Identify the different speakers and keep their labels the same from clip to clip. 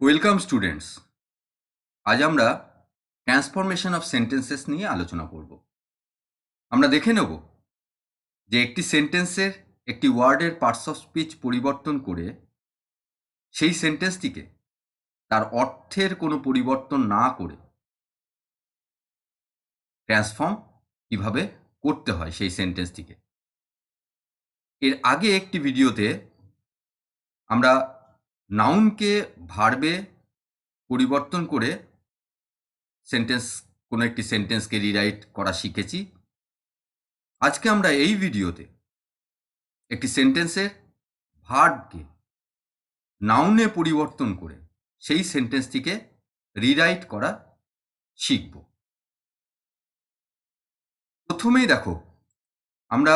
Speaker 1: Welcome students. আজ আমরা transformation of sentences নিয়ে আলোচনা করব। আমরা দেখে নেব যে একটি সেন্টেন্সের একটি ওয়ার্ডের পার্টস অফ স্পিচ পরিবর্তন করে সেই সেন্টেন্সটিকে তার অর্থের কোনো পরিবর্তন না করে ট্রান্সফর্ম কিভাবে করতে হয় সেই সেন্টেন্সটিকে। এর আগে একটি ভিডিওতে আমরা নাউনকে ভার্বে পরিবর্তন করে সেন্টেন্স কোনো একটি সেন্টেন্সকে রিরাইট করা শিখেছি। আজকে আমরা এই ভিডিওতে একটি সেন্টেন্সের ভার্বকে নাউনে পরিবর্তন করে সেই সেন্টেন্সটিকে রিরাইট করা শিখব। প্রথমেই দেখো, আমরা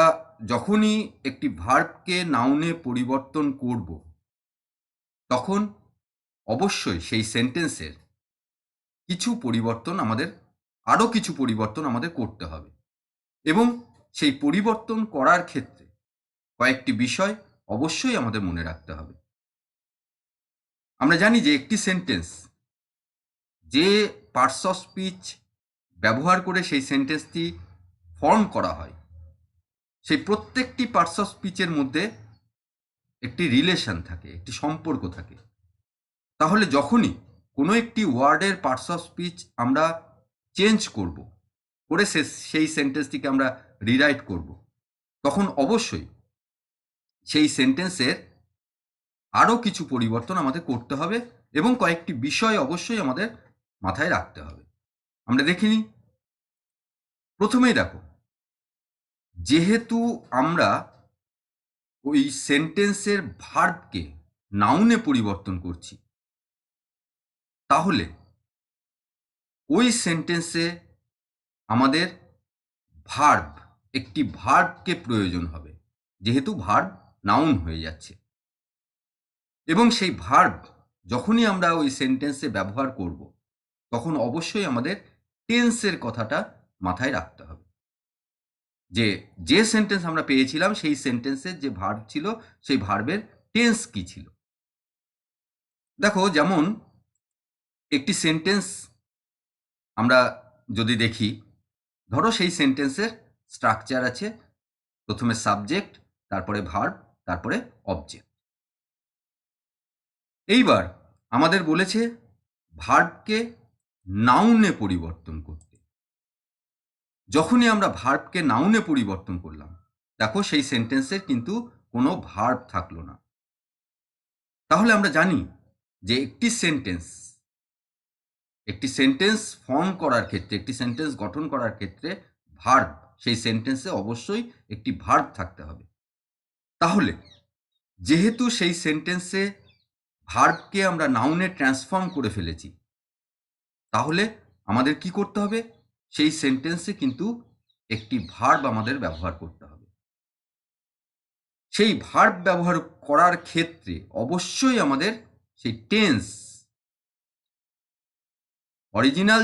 Speaker 1: যখনই একটি ভার্বকে নাউনে পরিবর্তন করব তখন অবশ্যই সেই সেন্টেন্সের আরও কিছু পরিবর্তন আমাদের করতে হবে এবং সেই পরিবর্তন করার ক্ষেত্রে কয়েকটি বিষয় অবশ্যই আমাদের মনে রাখতে হবে। আমরা জানি যে একটি সেন্টেন্স যে পার্টস অফ স্পিচ ব্যবহার করে সেই সেন্টেন্সটি ফর্ম করা হয়, সেই প্রত্যেকটি পার্টস অফ স্পিচের মধ্যে একটি রিলেশন থাকে, একটি সম্পর্ক থাকে। তাহলে যখনই কোনো একটি ওয়ার্ডের পার্টস অফ স্পিচ আমরা চেঞ্জ করব, করে সেই সেন্টেন্সটিকে আমরা রিরাইট করব, তখন অবশ্যই সেই সেন্টেন্সের আরও কিছু পরিবর্তন আমাদের করতে হবে এবং কয়েকটি বিষয় অবশ্যই আমাদের মাথায় রাখতে হবে। আমরা দেখে নিই। প্রথমেই দেখো, যেহেতু আমরা ওই সেন্টেন্সের ভার্বকে নাউনে পরিবর্তন করছি, তাহলে ওই সেন্টেন্সে আমাদের ভার্ব, একটি ভার্বকে প্রয়োজন হবে, যেহেতু ভার্ব নাউন হয়ে যাচ্ছে। এবং সেই ভার্ব যখনই আমরা ওই সেন্টেন্সে ব্যবহার করব, তখন অবশ্যই আমাদের টেন্সের কথাটা মাথায় রাখতে হবে। যে সেন্টেন্স আমরা পেয়েছিলাম সেই সেন্টেন্সের যে ভার্ব ছিল, সেই ভার্বের টেন্স কি ছিল। দেখো, যেমন একটি সেন্টেন্স আমরা যদি দেখি, ধরো সেই সেন্টেন্সের স্ট্রাকচার আছে, প্রথমে সাবজেক্ট, তারপরে ভার্ব, তারপরে অবজেক্ট। এইবার আমাদের বলেছে ভার্বকে নাউনে পরিবর্তন করতে। যখনই আমরা ভার্বকে নাউনে পরিবর্তন করলাম, দেখো সেই সেন্টেন্সের কিন্তু কোনো ভার্ব থাকলো না। তাহলে আমরা জানি যে একটি সেন্টেন্স ফর্ম করার ক্ষেত্রে, একটি সেন্টেন্স গঠন করার ক্ষেত্রে ভার্ব, সেই সেন্টেন্সে অবশ্যই একটি ভার্ব থাকতে হবে। তাহলে যেহেতু সেই সেন্টেন্সে ভার্বকে আমরা নাউনে ট্রান্সফর্ম করে ফেলেছি, তাহলে আমাদের কি করতে হবে? সেই সেন্টেন্সে কিন্তু একটি ভার্ব আমাদের ব্যবহার করতে হবে। সেই ভার্ব ব্যবহার করার ক্ষেত্রে অবশ্যই আমাদের সেই টেন্স, অরিজিনাল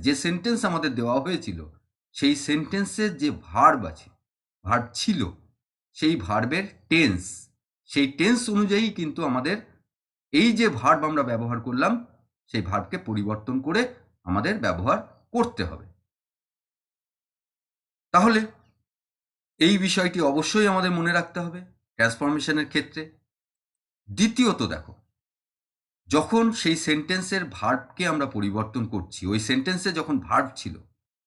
Speaker 1: যে সেন্টেন্স আমাদের দেওয়া হয়েছিল, সেই সেন্টেন্সের যে ভার্ব ছিল, সেই ভার্বের টেন্স, সেই টেন্স অনুযায়ী কিন্তু আমাদের এই যে ভার্ব আমরা ব্যবহার করলাম, সেই ভার্বকে পরিবর্তন করে আমাদের ব্যবহার করতে হবে। তাহলে এই বিষয়টি অবশ্যই আমাদের মনে রাখতে হবে ট্রান্সফরমেশনের ক্ষেত্রে। দ্বিতীয়ত দেখো, যখন সেই সেন্টেন্সের ভার্বকে আমরা পরিবর্তন করছি, ওই সেন্টেন্সে যখন ভার্ব ছিল,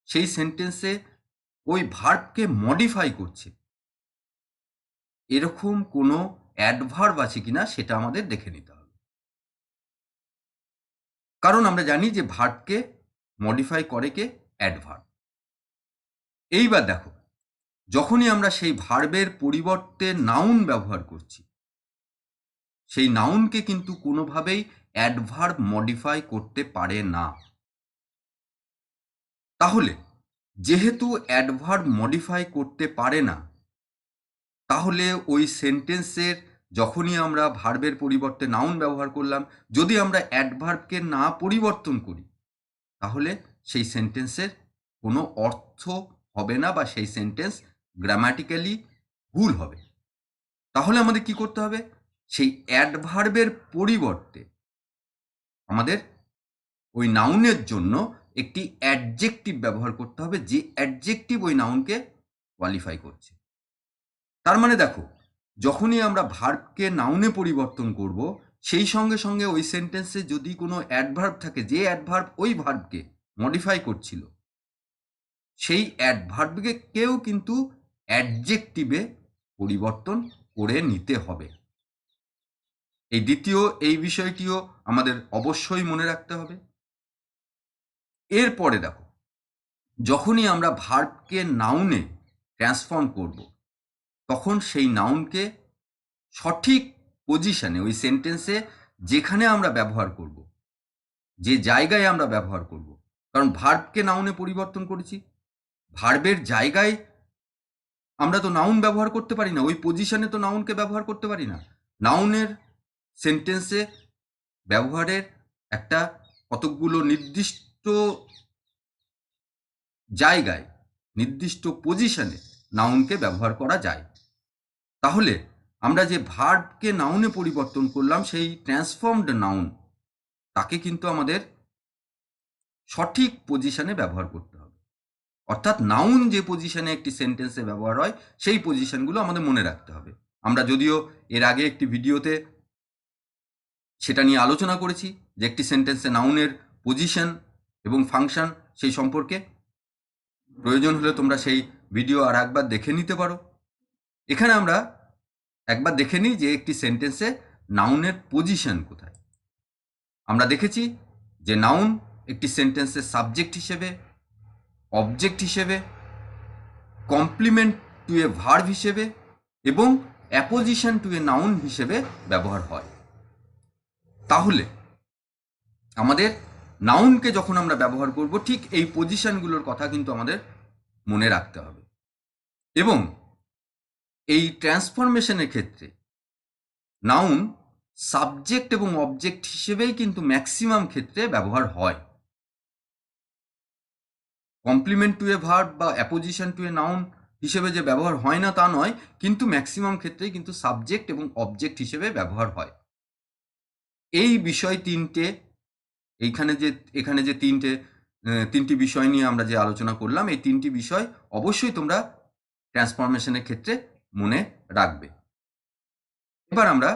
Speaker 1: সেই সেন্টেন্সে ওই ভার্বকে মডিফাই করছে, এরকম কোনো অ্যাডভার্ব আছে কিনা সেটা আমাদের দেখে নিতে হবে। কারণ আমরা জানি যে ভার্বকে মডিফাই করে কে? অ্যাডভার্ব। এইবার দেখো, যখনই আমরা সেই ভার্বের পরিবর্তে নাউন ব্যবহার করছি, সেই নাউনকে কিন্তু কোনোভাবেই অ্যাডভার্ব মডিফাই করতে পারে না। তাহলে যেহেতু অ্যাডভার্ব মডিফাই করতে পারে না, তাহলে ওই সেন্টেন্সের যখনই আমরা ভার্বের পরিবর্তে নাউন ব্যবহার করলাম, যদি আমরা অ্যাডভার্বকে না পরিবর্তন করি, তাহলে সেই সেন্টেন্সের কোনো অর্থ হবে না, বা সেই সেন্টেন্স গ্রামাটিক্যালি ভুল হবে। তাহলে আমাদের কি করতে হবে? সেই অ্যাডভার্বের পরিবর্তে আমাদের ওই নাউনের জন্য একটি অ্যাডজেক্টিভ ব্যবহার করতে হবে, যে অ্যাডজেক্টিভ ওই নাউনকে কোয়ালিফাই করছে। তার মানে দেখো, যখনই আমরা ভার্বকে নাউনে পরিবর্তন করব, সেই সঙ্গে সঙ্গে ওই সেন্টেন্সে যদি কোনো অ্যাডভার্ব থাকে, যে অ্যাডভার্ব ওই ভার্বকে মডিফাই করছিল, সেই অ্যাডভার্বকে কেউ কিন্তু অ্যাডজেক্টিভে পরিবর্তন করে নিতে হবে। এই বিষয়টিও আমাদের অবশ্যই মনে রাখতে হবে। এরপরে দেখো, যখনই আমরা ভার্বকে নাউনে ট্রান্সফর্ম করব, তখন সেই নাউনকে সঠিক পজিশনে ওই সেন্টেন্সে যেখানে আমরা ব্যবহার করব, যে জায়গায় আমরা ব্যবহার করব, কারণ ভার্বকে নাউনে পরিবর্তন করেছি, ভার্বের জায়গায় আমরা তো নাউন ব্যবহার করতে পারি না, ওই পজিশনে তো নাউনকে ব্যবহার করতে পারি না। নাউনের সেন্টেন্সে ব্যবহারের একটা কতকগুলো নির্দিষ্ট জায়গায়, নির্দিষ্ট পজিশনে নাউনকে ব্যবহার করা যায়। তাহলে আমরা যে ভার্বকে নাউনে পরিবর্তন করলাম, সেই ট্রান্সফর্মড নাউন, তাকে কিন্তু আমাদের সঠিক পজিশনে ব্যবহার করতে হবে। অর্থাৎ নাউন যে পজিশনে একটি সেন্টেন্সে ব্যবহার হয়, সেই পজিশনগুলো আমাদের মনে রাখতে হবে। আমরা যদিও এর আগে একটি ভিডিওতে সেটা নিয়ে আলোচনা করেছি, যে একটি সেন্টেন্সে নাউনের পজিশন এবং ফাংশন সেই সম্পর্কে। প্রয়োজন হলে তোমরা সেই ভিডিও আর একবার দেখে নিতে পারো। এখানে আমরা একবার দেখে নিই যে একটি সেন্টেন্সে নাউনের পজিশন কোথায়। আমরা দেখেছি যে নাউন একটি সেন্টেন্সের সাবজেক্ট হিসেবে, অবজেক্ট হিসেবে, কমপ্লিমেন্ট টু এ ভার্ব হিসেবে এবং অ্যাপোজিশন টু এ নাউন হিসেবে ব্যবহার হয়। তাহলে আমাদের নাউনকে যখন আমরা ব্যবহার করব, ঠিক এই পজিশনগুলোর কথা কিন্তু আমাদের মনে রাখতে হবে। এবং এই ট্রান্সফরমেশনের ক্ষেত্রে নাউন সাবজেক্ট এবং অবজেক্ট হিসেবেই কিন্তু ম্যাক্সিমাম ক্ষেত্রে ব্যবহার হয়। কমপ্লিমেন্ট টু এ ভার্ব বা অ্যাপোজিশন টু এ নাউন হিসেবে যে ব্যবহার হয় না তা নয়, কিন্তু ম্যাক্সিমাম ক্ষেত্রেই কিন্তু সাবজেক্ট এবং অবজেক্ট হিসেবে ব্যবহার হয়। এই বিষয় তিনটে, এখানে যে তিনটি বিষয় নিয়ে আমরা যে আলোচনা করলাম, এই তিনটি বিষয় অবশ্যই তোমরা ট্রান্সফরমেশনের ক্ষেত্রে মনে রাখবে। এবার আমরা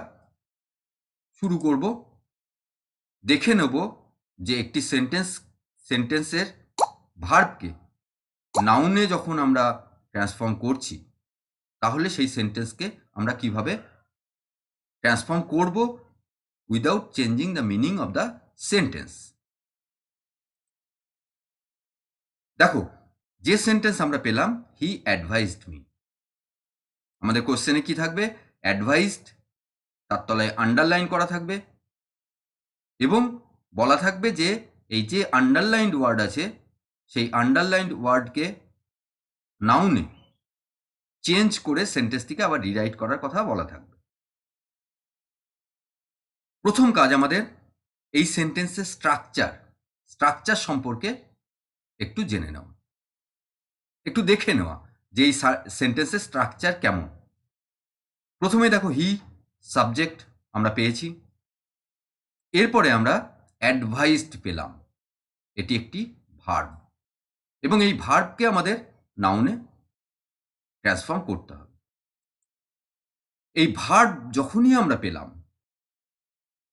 Speaker 1: শুরু করব, দেখে নেব যে একটি সেন্টেন্সের ভার্বকে নাউনে যখন আমরা ট্রান্সফর্ম করছি, তাহলে সেই সেন্টেন্সকে আমরা কিভাবে ট্রান্সফর্ম করব without changing the meaning of the sentence. দেখো, যে সেন্টেন্স আমরা পেলাম, হি অ্যাডভাইসড মি, আমাদের কোশ্চেনে কি থাকবে? অ্যাডভাইসড, তার তলায় আন্ডারলাইন করা থাকবে এবং বলা থাকবে যে এই যে আন্ডারলাইন্ড ওয়ার্ড আছে, সেই আন্ডারলাইন্ড ওয়ার্ডকে নাউনে চেঞ্জ করে সেন্টেন্সটিকে আবার রিরাইট করার কথা বলা থাকবে। প্রথম কাজ আমাদের এই সেন্টেন্সের স্ট্রাকচার সম্পর্কে একটু জেনে নেওয়া, একটু দেখে নেওয়া যে এই সেন্টেন্সের স্ট্রাকচার কেমন। প্রথমে দেখো, হি সাবজেক্ট আমরা পেয়েছি, এরপরে আমরা অ্যাডভাইসড পেলাম, এটি একটি ভার্ব এবং এই ভার্বকে আমাদের নাউনে ট্রান্সফর্ম করতে হবে। এই ভার্ব যখনই আমরা পেলাম,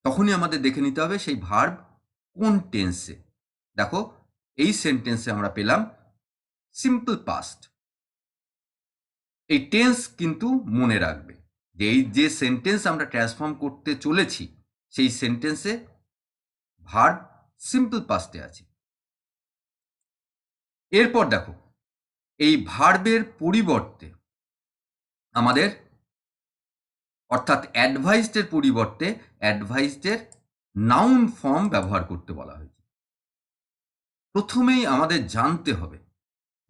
Speaker 1: তখনই আমাদের দেখে নিতে হবে সেই ভার্ব কোন টেন্সে। দেখো, এই সেন্টেন্সে আমরা পেলাম সিম্পল পাস্ট। এই টেন্স কিন্তু মনে রাখবে যে এই যে সেন্টেন্স আমরা ট্রান্সফর্ম করতে চলেছি, সেই সেন্টেন্সে ভার্ব সিম্পল পাস্টে আছে। এরপর দেখো, এই ভার্বের পরিবর্তে আমাদের, অর্থাৎ অ্যাডভাইসডের পরিবর্তে অ্যাডভাইসডের নাউন ফর্ম ব্যবহার করতে বলা হয়েছে। প্রথমেই আমাদের জানতে হবে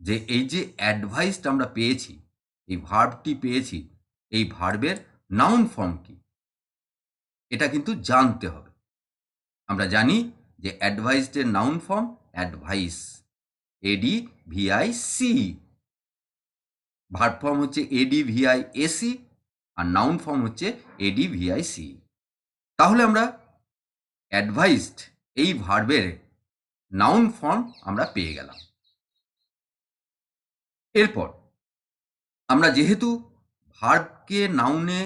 Speaker 1: যে এই যে অ্যাডভাইসড আমরা পেয়েছি, এই ভার্বটি পেয়েছি, এই ভার্বের নাউন ফর্ম কি, এটা কিন্তু জানতে হবে। আমরা জানি যে অ্যাডভাইসডের noun form advice, ADVIC, verb form হচ্ছে ADVIAC, আর নাউন ফর্ম হচ্ছে ADVIC। তাহলে আমরা অ্যাডভাইসড এই ভার্বের নাউন ফর্ম আমরা পেয়ে গেলাম। এরপর আমরা যেহেতু ভার্বকে নাউনে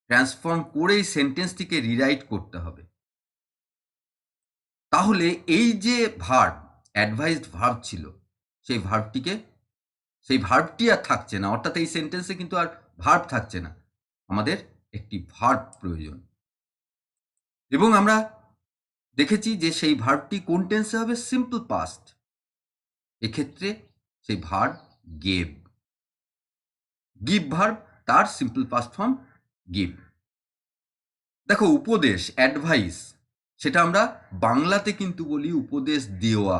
Speaker 1: ট্রান্সফর্ম করেই সেন্টেন্সটিকে রিরাইট করতে হবে, তাহলে এই যে ভার্ব, অ্যাডভাইসড ভার্ব ছিল, সেই ভার্বটি আর থাকছে না, অর্থাৎ এই সেন্টেন্সে কিন্তু আর ভার্ব থাকছে না, আমাদের একটি ভার্ব প্রয়োজন। এবং আমরা দেখেছি যে সেই ভার্বটি কোন টেন্সে হবে? Simple past. এক্ষেত্রে সেই ভার্ব গেভ। গিভ ভার্ব, তার সিম্পল পাস্ট ফর্ম গিভ। দেখো, উপদেশ, অ্যাডভাইস, সেটা আমরা বাংলাতে কিন্তু বলি উপদেশ দেওয়া।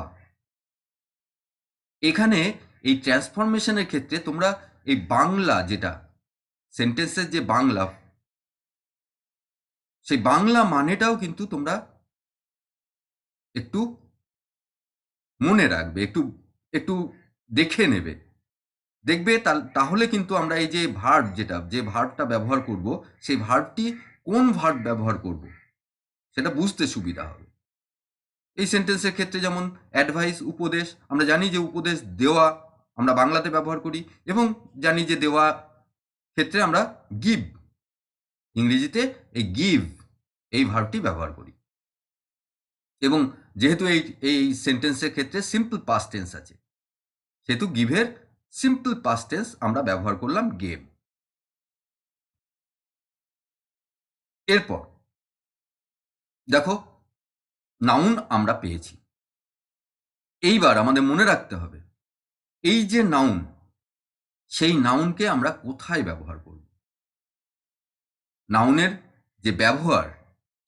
Speaker 1: এখানে এই ট্রান্সফরমেশনের ক্ষেত্রে তোমরা এই বাংলা, যেটা সেন্টেন্সের যে বাংলা, সেই বাংলা মানেটাও কিন্তু তোমরা একটু মনে রাখবে, একটু দেখে নেবে। দেখবে তাহলে কিন্তু আমরা এই যে ভার্বটা ব্যবহার করব, সেই ভার্বটি কোন ভার্ব ব্যবহার করব সেটা বুঝতে সুবিধা হবে। এই সেন্টেন্সের ক্ষেত্রে যেমন অ্যাডভাইস, উপদেশ, আমরা জানি যে উপদেশ দেওয়া আমরা বাংলাতে ব্যবহার করি, এবং জানি যে দেওয়া ক্ষেত্রে আমরা গিভ, ইংরেজিতে এই গিভ এই ভার্বটি ব্যবহার করি। এবং যেহেতু এই সেন্টেন্সের ক্ষেত্রে সিম্পল পাস্ট টেন্স আছে, সেহেতু গিভের সিম্পল পাস্ট টেন্স আমরা ব্যবহার করলাম গেভ। এরপর দেখো, নাউন আমরা পেয়েছি। এইবার আমাদের মনে রাখতে হবে, এই যে নাউন, সেই নাউনকে আমরা কোথায় ব্যবহার করব? নাউনের যে ব্যবহার,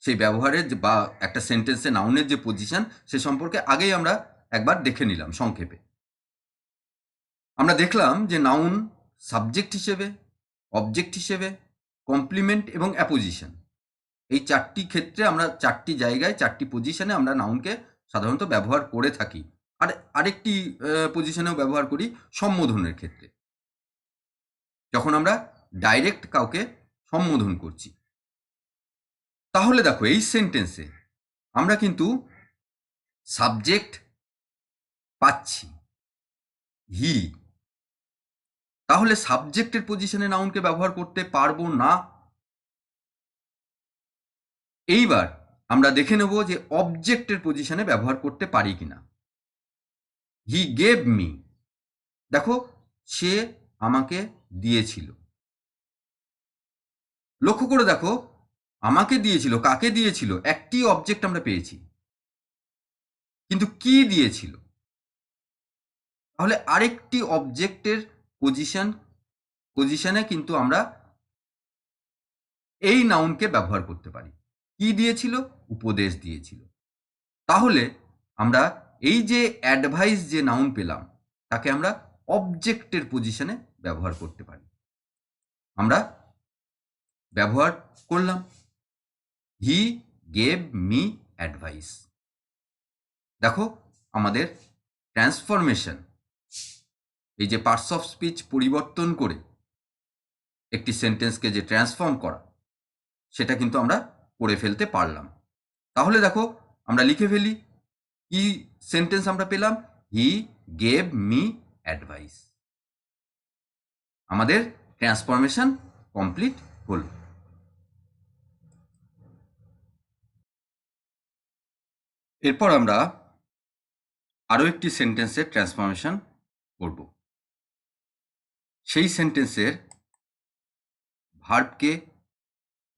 Speaker 1: সেই ব্যবহারের বা একটা সেন্টেন্সে নাউনের যে পজিশন, সে সম্পর্কে আগেই আমরা একবার দেখে নিলাম সংক্ষেপে। আমরা দেখলাম যে নাউন সাবজেক্ট হিসেবে, অবজেক্ট হিসেবে, কমপ্লিমেন্ট এবং অ্যাপোজিশন, এই চারটি ক্ষেত্রে আমরা চারটি জায়গায় চারটি পজিশনে আমরা নাউনকে সাধারণত ব্যবহার করে থাকি। আর আরেকটি পজিশনেও ব্যবহার করি সম্বোধনের ক্ষেত্রে, যখন আমরা ডাইরেক্ট কাউকে সম্বোধন করছি। তাহলে দেখো, এই সেন্টেন্সে আমরা কিন্তু সাবজেক্ট পাচ্ছি হি, তাহলে সাবজেক্টের পজিশনে নাউনকে ব্যবহার করতে পারবো না। এইবার আমরা দেখে নেব যে অবজেক্টের পজিশনে ব্যবহার করতে পারি কিনা। হি গেভ মি, দেখো, সে আমাকে দিয়েছিল। লক্ষ্য করে দেখো, আমাকে দিয়েছিল, কাকে দিয়েছিল? একটি অবজেক্ট আমরা পেয়েছি, কিন্তু কি দিয়েছিল? তাহলে আরেকটি অবজেক্টের পজিশনে কিন্তু আমরা এই নাউনকে ব্যবহার করতে পারি। কি দিয়েছিল? উপদেশ দিয়েছিল। তাহলে আমরা এই যে অ্যাডভাইস যে নাউন পেলাম, তাকে আমরা অবজেক্টের পজিশনে ব্যবহার করতে পারি। আমরা ব্যবহার করলাম, হি গেভ মি অ্যাডভাইস। দেখো, আমাদের ট্রান্সফরমেশন, এই যে পার্টস অফ স্পিচ পরিবর্তন করে একটি সেন্টেন্সকে যে ট্রান্সফর্ম করা, সেটা কিন্তু আমরা করে ফেলতে পারলাম। তাহলে দেখো, আমরা লিখে ফেলি, কি সেন্টেন্স আমরা পেলাম? He gave me advice. আমাদের ট্রান্সফরমেশন কমপ্লিট হলো। এরপর আমরা আরও একটি সেন্টেন্সের ট্রান্সফরমেশন করব। সেই সেন্টেন্সের ভার্বকে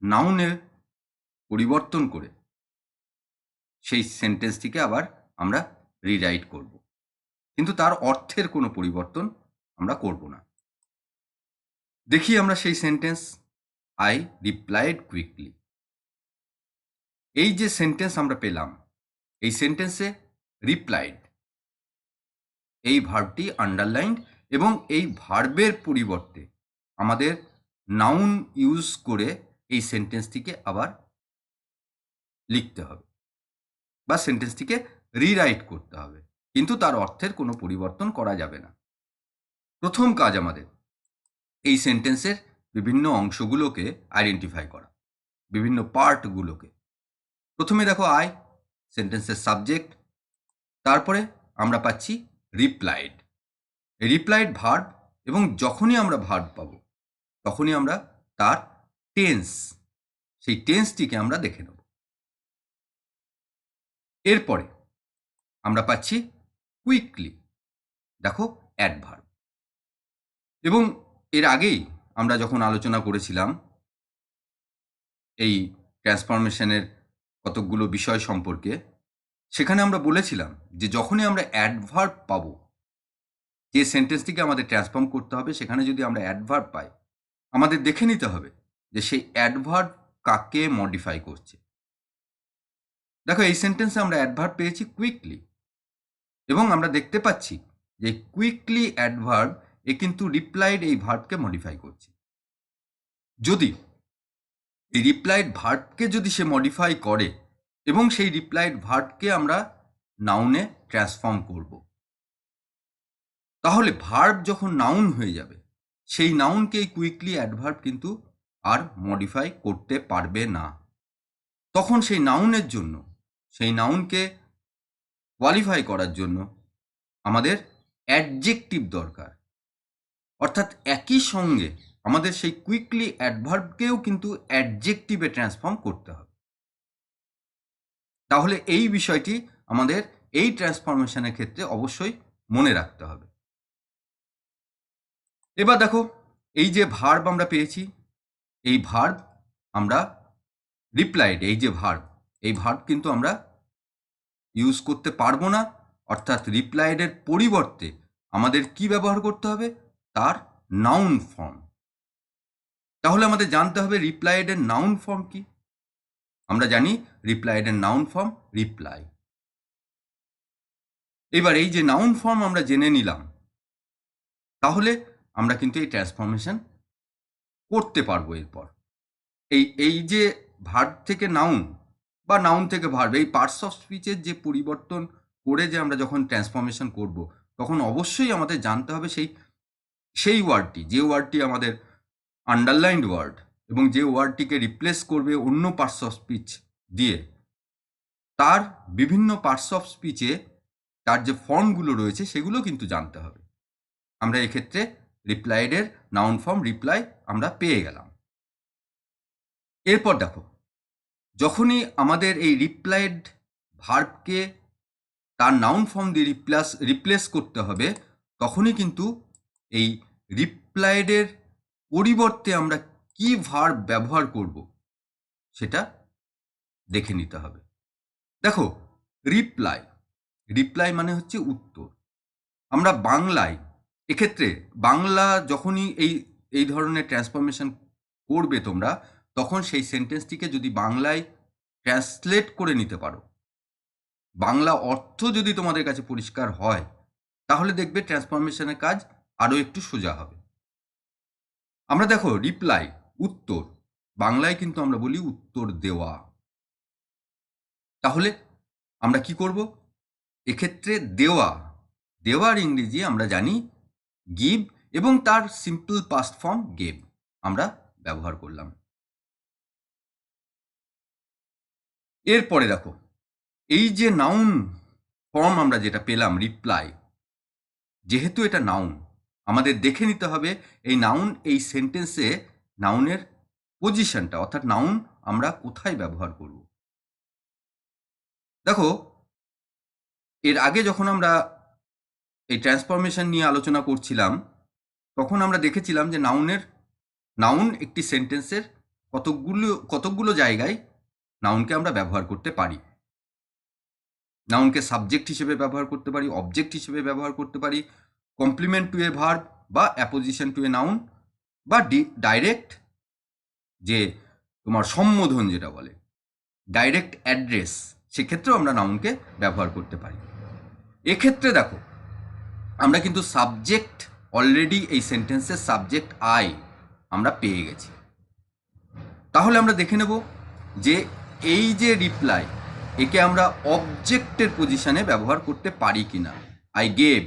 Speaker 1: নাউনে পরিবর্তন করে সেই সেন্টেন্সটিকে আবার আমরা রিরাইট করব, কিন্তু তার অর্থের কোনো পরিবর্তন আমরা করব না। দেখি আমরা সেই সেন্টেন্স, আই রিপ্লাইড কুইকলি। এই যে সেন্টেন্স আমরা পেলাম, এই সেন্টেন্সে রিপ্লাইড এই ভার্বটি আন্ডারলাইন্ড, এবং এই ভার্বের পরিবর্তে আমাদের নাউন ইউজ করে এই সেন্টেন্সটিকে আবার লিখতে হবে বা সেন্টেন্সটিকে রিরাইট করতে হবে, কিন্তু তার অর্থের কোনো পরিবর্তন করা যাবে না। প্রথম কাজ আমাদের এই সেন্টেন্সের বিভিন্ন অংশগুলোকে আইডেন্টিফাই করা, বিভিন্ন পার্টগুলোকে। প্রথমে দেখো, আই, সেন্টেন্সের সাবজেক্ট, তারপরে আমরা পাচ্ছি রিপ্লাইড। রিপ্লাইড ভার্ব, এবং যখনই আমরা ভার্ব পাবো তখনই আমরা তার টেন্স, সেই টেন্সটিকে আমরা দেখে নেব। এরপরে আমরা পাচ্ছি কুইকলি, দেখো অ্যাডভার্ব। এবং এর আগেই আমরা যখন আলোচনা করেছিলাম এই ট্রান্সফরমেশনের কতকগুলো বিষয় সম্পর্কে, সেখানে আমরা বলেছিলাম যে যখনই আমরা অ্যাডভার্ব পাবো, যে সেন্টেন্সটিকে আমাদের ট্রান্সফর্ম করতে হবে, সেখানে যদি আমরা অ্যাডভার্ব পাই, আমাদের দেখে নিতে হবে যে সেই অ্যাডভার্ব কাকে মডিফাই করছে। দেখো এই সেন্টেন্সে আমরা অ্যাডভার্ব পেয়েছি কুইকলি, এবং আমরা দেখতে পাচ্ছি যে কুইকলি অ্যাডভার্ব এ কিন্তু রিপ্লাইড এই ভার্বকে মডিফাই করছে। যদি এই রিপ্লাইড ভার্বকে যদি সে মডিফাই করে এবং সেই রিপ্লাইড ভার্বকে আমরা নাউনে ট্রান্সফর্ম করব, তাহলে ভার্ব যখন নাউন হয়ে যাবে, সেই নাউনকে এই কুইকলি অ্যাডভার্ব কিন্তু আর মডিফাই করতে পারবে না। তখন সেই নাউনের জন্য, সেই নাউনকে কোয়ালিফাই করার জন্য আমাদের অ্যাডজেক্টিভ দরকার। অর্থাৎ একই সঙ্গে আমাদের সেই কুইকলি অ্যাডভার্বকেও কিন্তু অ্যাডজেক্টিভে ট্রান্সফর্ম করতে হবে। তাহলে এই বিষয়টি আমাদের এই ট্রান্সফরমেশনের ক্ষেত্রে অবশ্যই মনে রাখতে হবে। এবার দেখো, এই যে ভার্ব আমরা পেয়েছি, এই ভার্ব আমরা রিপ্লাইড, এই যে ভার্ব, এই ভার্ব কিন্তু আমরা ইউজ করতে পারবো না। অর্থাৎ রিপ্লাইডের পরিবর্তে আমাদের কি ব্যবহার করতে হবে? তার নাউন ফর্ম। তাহলে আমাদের জানতে হবে রিপ্লাইডের নাউন ফর্ম কি। আমরা জানি রিপ্লাইডের নাউন ফর্ম রিপ্লাই। এবার এই যে নাউন ফর্ম আমরা জেনে নিলাম, তাহলে আমরা কিন্তু এই ট্রান্সফরমেশন করতে পারবো। এরপর এই যে ভার্ব থেকে নাউন বা নাউন থেকে ভার্ব, এই পার্টস অফ স্পিচের যে পরিবর্তন করে যে আমরা যখন ট্রান্সফরমেশন করব, তখন অবশ্যই আমাদের জানতে হবে সেই ওয়ার্ডটি, যে ওয়ার্ডটি আমাদের আন্ডারলাইন্ড ওয়ার্ড এবং যে ওয়ার্ডটিকে রিপ্লেস করবে অন্য পার্টস অফ স্পিচ দিয়ে, তার বিভিন্ন পার্টস অফ স্পিচে তার যে ফর্মগুলো রয়েছে সেগুলো কিন্তু জানতে হবে। আমরা এক্ষেত্রে রিপ্লাইডের নাউন ফর্ম রিপ্লাই আমরা পেয়ে গেলাম। এরপর দেখো, যখনই আমাদের এই রিপ্লাইড ভার্বকে তার নাউন ফর্ম দিয়ে রিপ্লেস করতে হবে, তখনই কিন্তু এই রিপ্লাইডের পরিবর্তে আমরা কি ভার্ব ব্যবহার করব সেটা দেখে নিতে হবে। দেখো, রিপ্লাই মানে হচ্ছে উত্তর। আমরা বাংলায়, এক্ষেত্রে বাংলা যখনই এই ধরনের ট্রান্সফরমেশন করবে তোমরা, তখন সেই সেন্টেন্সটিকে যদি বাংলায় ট্রান্সলেট করে নিতে পারো, বাংলা অর্থ যদি তোমাদের কাছে পরিষ্কার হয়, তাহলে দেখবে ট্রান্সফরমেশনের কাজ আরও একটু সোজা হবে। আমরা দেখো, রিপ্লাই উত্তর, বাংলায় কিন্তু আমরা বলি উত্তর দেওয়া। তাহলে আমরা কি করব? এক্ষেত্রে দেওয়ার ইংরেজি আমরা জানি গিভ, এবং তার সিম্পল পাস্ট ফর্ম গেভ আমরা ব্যবহার করলাম। এরপরে দেখো, এই যে নাউন ফর্ম আমরা যেটা পেলাম রিপ্লাই, যেহেতু এটা নাউন, আমাদের দেখে নিতে হবে এই নাউন, এই সেন্টেন্সে নাউনের পজিশনটা, অর্থাৎ নাউন আমরা কোথায় ব্যবহার করব। দেখো, এর আগে যখন আমরা এই ট্রান্সফরমেশন নিয়ে আলোচনা করছিলাম, তখন আমরা দেখেছিলাম যে নাউন একটি সেন্টেন্সের কতকগুলো জায়গায় নাউনকে আমরা ব্যবহার করতে পারি। নাউনকে সাবজেক্ট হিসেবে ব্যবহার করতে পারি, অবজেক্ট হিসেবে ব্যবহার করতে পারি, কমপ্লিমেন্ট টু এ ভার্ব বা অ্যাপোজিশন টু এ নাউন, বা ডাইরেক্ট যে তোমার সম্বোধন যেটা বলে, ডাইরেক্ট অ্যাড্রেস, সেক্ষেত্রেও আমরা নাউনকে ব্যবহার করতে পারি। এক্ষেত্রে দেখো, আমরা কিন্তু সাবজেক্ট অলরেডি এই সেন্টেন্সের সাবজেক্ট আই আমরা পেয়ে গেছি। তাহলে আমরা দেখে নেব যে এই যে রিপ্লাই, একে আমরা অবজেক্টের পজিশনে ব্যবহার করতে পারি কিনা। আই গেভ,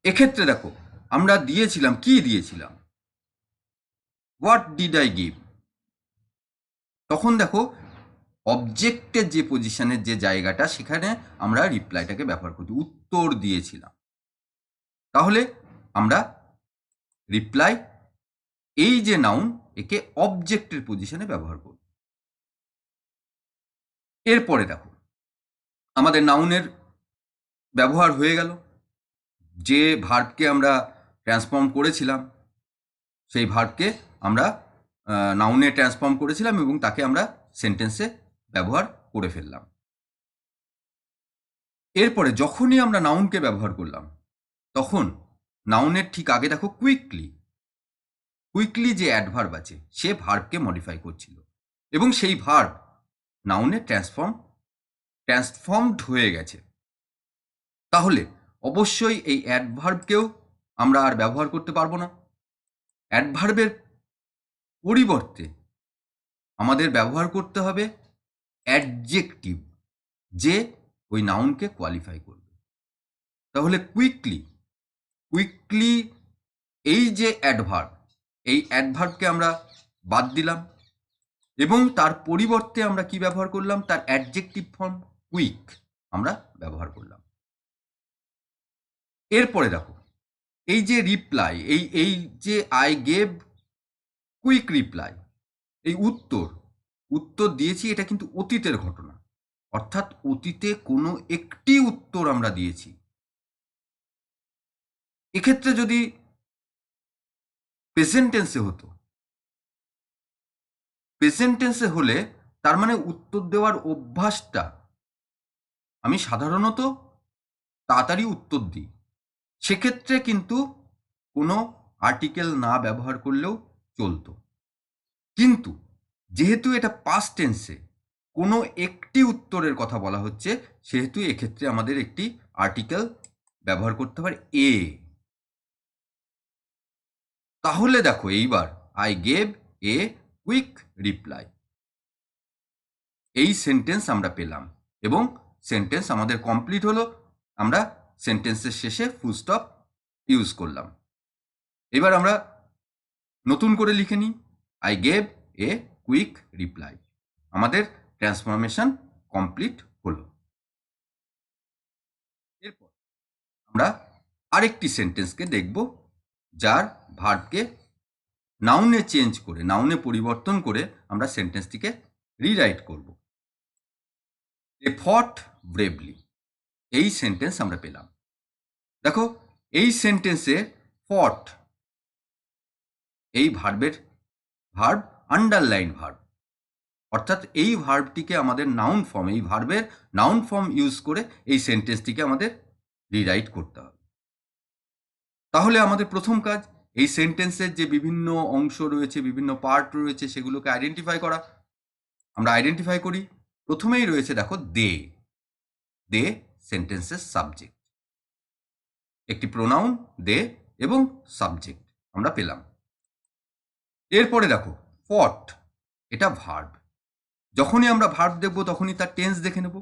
Speaker 1: এক্ষেত্রে দেখো আমরা দিয়েছিলাম, কি দিয়েছিলাম? What did I give. তখন দেখো অবজেক্টের যে পজিশনের যে জায়গাটা, সেখানে আমরা রিপ্লাইটাকে ব্যবহার করছি, উত্তর দিয়েছিলাম। তাহলে আমরা রিপ্লাই, এই যে নাউন, একে অবজেক্টের পজিশনে ব্যবহার করব। এরপরে দেখো আমাদের নাউনের ব্যবহার হয়ে গেল। যে ভার্বকে আমরা ট্রান্সফর্ম করেছিলাম, সেই ভার্বকে আমরা নাউনে ট্রান্সফর্ম করেছিলাম এবং তাকে আমরা সেন্টেন্সে ব্যবহার করে ফেললাম। এরপরে যখনই আমরা নাউনকে ব্যবহার করলাম, তখন নাউনের ঠিক আগে দেখো কুইকলি যে অ্যাডভার্ব আছে, সে ভার্বকে মডিফাই করছিল এবং সেই ভার্ব নাউনে ট্রান্সফর্মড হয়ে গেছে। তাহলে অবশ্যই এই অ্যাডভার্বকেও আমরা আর ব্যবহার করতে পারবো না। অ্যাডভার্বের পরিবর্তে আমাদের ব্যবহার করতে হবে অ্যাডজেক্টিভ, যে ওই নাউনকে কোয়ালিফাই করবে। তাহলে কুইকলি এই যে অ্যাডভার্ব, এই অ্যাডভার্বকে আমরা বাদ দিলাম এবং তার পরিবর্তে আমরা কি ব্যবহার করলাম, তার অ্যাডজেক্টিভ ফর্ম কুইক আমরা ব্যবহার করলাম। এরপরে দেখো এই যে রিপ্লাই, এই যে আই গেভ কুইক রিপ্লাই, এই উত্তর দিয়েছি, এটা কিন্তু অতীতের ঘটনা, অর্থাৎ অতীতে কোনো একটি উত্তর আমরা দিয়েছি। এক্ষেত্রে যদি প্রেজেন্ট টেন্সে হলে তার মানে উত্তর দেওয়ার অভ্যাসটা, আমি সাধারণত তাড়াতাড়ি উত্তর দিই, সেক্ষেত্রে কিন্তু কোনো আর্টিকেল না ব্যবহার করলেও চলতো। কিন্তু যেহেতু এটা পাস্ট টেন্সে কোনো একটি উত্তরের কথা বলা হচ্ছে, সেহেতু এক্ষেত্রে আমাদের একটি আর্টিকেল ব্যবহার করতে পারে এ। তাহলে দেখো এইবার I gave a quick reply, এই সেন্টেন্স আমরা পেলাম এবং সেন্টেন্স আমাদের কমপ্লিট হলো। আমরা সেন্টেন্সের শেষে ফুল স্টপ ইউজ করলাম। এবার আমরা নতুন করে লিখে নিই, I gave a quick reply. আমাদের ট্রান্সফরমেশন কমপ্লিট হলো। এরপর আমরা আরেকটি সেন্টেন্সকে দেখব, যার ভার্বকে নাউনে চেঞ্জ করে, নাউনে পরিবর্তন করে আমরা সেন্টেন্সটিকে রিরাইট করব। এ ফট ব্রেভলি, এই সেন্টেন্স আমরা পেলাম। দেখো এই সেন্টেন্সে ফট, এই ভার্ব আন্ডারলাইন ভার্ব, অর্থাৎ এই ভার্বটিকে আমাদের নাউন ফর্ম, এই ভার্বের নাউন ফর্ম ইউজ করে এই সেন্টেন্সটিকে আমাদের রিরাইট করতে হবে। তাহলে আমাদের প্রথম কাজ, এই সেন্টেন্সের যে বিভিন্ন অংশ রয়েছে, বিভিন্ন পার্ট রয়েছে, সেগুলোকে আইডেন্টিফাই করা। আমরা আইডেন্টিফাই করি। প্রথমেই রয়েছে দেখো দে সেন্টেন্সের সাবজেক্ট, একটি প্রোনাউন দে এবং সাবজেক্ট আমরা পেলাম। এরপরে দেখো ফট, এটা ভার্ব। যখনই আমরা ভার্ব দেখব তখনই তার টেন্স দেখে নেব।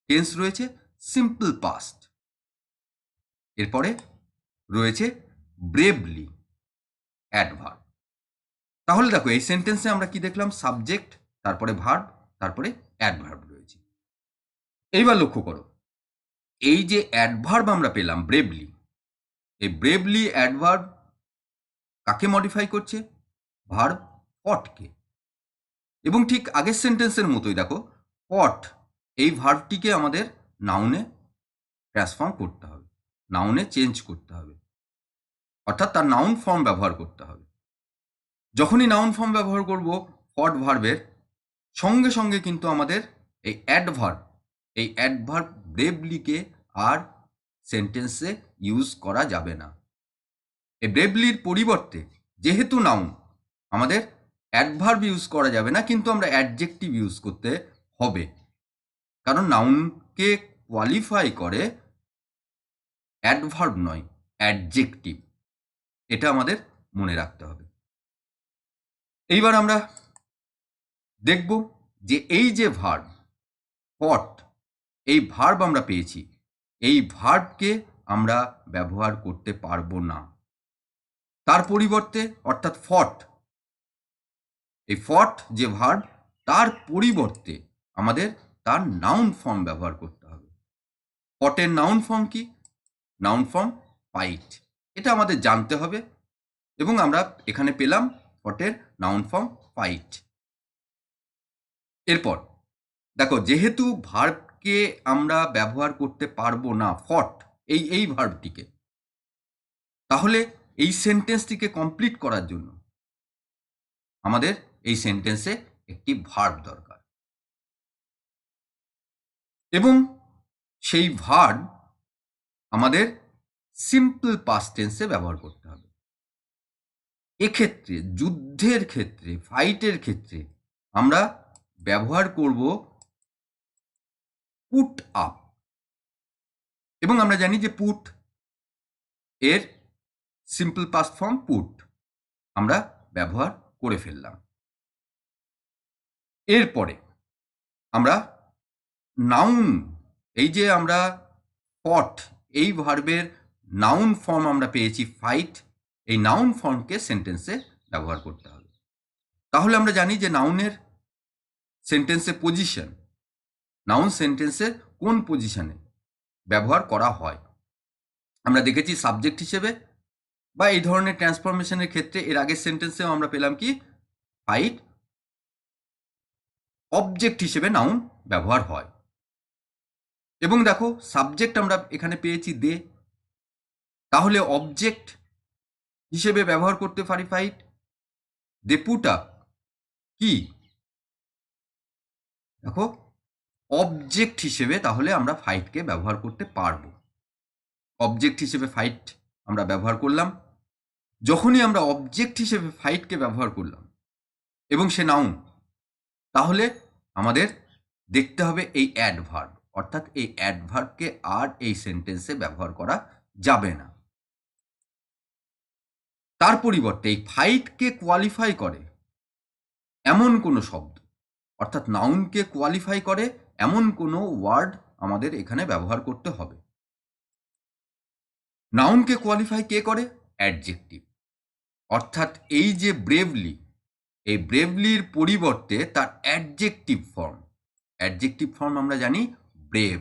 Speaker 1: টেন্স রয়েছে সিম্পল পাস্ট। এরপরে রয়েছে ব্রেভলি অ্যাডভার্ব। তাহলে দেখো এই সেন্টেন্সে আমরা কি দেখলাম, সাবজেক্ট, তারপরে ভার্ব, তারপরে অ্যাডভার্ব রয়েছে। এইবার লক্ষ্য করো, এই যে অ্যাডভার্ব আমরা পেলাম ব্রেভলি, এই ব্রেভলি অ্যাডভার্ব কাকে মডিফাই করছে, ভার্ব ফটকে। এবং ঠিক আগের সেন্টেন্সের মতোই দেখো ফট, এই ভার্বটিকে আমাদের নাউনে ট্রান্সফর্ম করতে হবে, নাউনে চেঞ্জ করতে হবে, অর্থাৎ তার নাউন ফর্ম ব্যবহার করতে হবে। যখনই নাউন ফর্ম ব্যবহার করব ফট ভার্বের, সঙ্গে সঙ্গে কিন্তু আমাদের এই অ্যাডভার্ব ব্রেভলিকে আর সেন্টেন্সে ইউজ করা যাবে না। এই ব্রেভলির পরিবর্তে যেহেতু নাউন, আমাদের অ্যাডভার্ব ইউজ করা যাবে না, কিন্তু আমরা অ্যাডজেক্টিভ ইউজ করতে হবে, কারণ নাউনকে কোয়ালিফাই করে অ্যাডভার্ব নয়, অ্যাডজেক্টিভ। এটা আমাদের মনে রাখতে হবে। এইবার আমরা দেখব যে এই যে ভার্ব ফট, এই ভার্ব আমরা পেয়েছি, এই ভার্বকে আমরা ব্যবহার করতে পারবো না। তার পরিবর্তে, অর্থাৎ ফট, এই ফট যে ভার্ব, তার পরিবর্তে আমাদের তার নাউন ফর্ম ব্যবহার করতে হবে। পটের নাউন ফর্ম কি? Noun form fight. এটা আমাদের জানতে হবে এবং আমরা এখানে পেলাম পটের নাউন ফর্ম ফাইট। এরপর দেখো, যেহেতু ভার্বকে আমরা ব্যবহার করতে পারবো না ফট এই ভার্বটিকে, তাহলে এই সেন্টেন্সটিকে কমপ্লিট করার জন্য আমাদের এই সেন্টেন্সে একটি ভার্ব দরকার এবং সেই ভার্ব আমাদের সিম্পল পাস্ট টেন্সে ব্যবহার করতে হবে। এক্ষেত্রে যুদ্ধের ক্ষেত্রে, ফাইটের ক্ষেত্রে আমরা ব্যবহার করব পুট আপ এবং আমরা জানি যে পুট এর সিম্পল পাস্ট ফর্ম পুট আমরা ব্যবহার করে ফেললাম। এরপরে আমরা নাউন, এই যে আমরা ফট এই ভার্বের নাউন ফর্ম আমরা পেয়েছি ফাইট, এই নাউন ফর্মকে সেন্টেন্সে ব্যবহার করতে হবে। তাহলে আমরা জানি যে নাউনের সেন্টেন্সে পজিশন, নাউন সেন্টেন্সে কোন পজিশনে ব্যবহার করা হয়। আমরা দেখেছি সাবজেক্ট হিসেবে বা এই ধরনের ট্রান্সফরমেশনের ক্ষেত্রে এর আগের সেন্টেন্সেও আমরা পেলাম কি ফাইট অবজেক্ট হিসেবে নাউন ব্যবহার হয়। এবং দেখো সাবজেক্ট আমরা এখানে পেয়েছি দে, তাহলে অবজেক্ট হিসেবে ব্যবহার করতে পারি ফাইট। দে পুট আপ কি, দেখো অবজেক্ট হিসেবে তাহলে আমরা ফাইটকে ব্যবহার করতে পারবো। অবজেক্ট হিসেবে ফাইট আমরা ব্যবহার করলাম। যখনই আমরা অবজেক্ট হিসেবে ফাইটকে ব্যবহার করলাম এবং সে নাউন, তাহলে আমাদের দেখতে হবে এই অ্যাডভার্ব, অর্থাৎ এই অ্যাডভার্বকে আর এই সেন্টেন্সে ব্যবহার করা যাবে না। তার পরিবর্তে এই ফাইটকে কোয়ালিফাই করে এমন কোনো শব্দ, অর্থাৎ নাউনকে কোয়ালিফাই করে এমন কোনো ওয়ার্ড আমাদের এখানে ব্যবহার করতে হবে। নাউনকে কোয়ালিফাই কে করে? অ্যাডজেক্টিভ। অর্থাৎ এই যে ব্রেভলি, এই ব্রেভলির পরিবর্তে তার অ্যাডজেক্টিভ ফর্ম আমরা জানি ব্রেভ,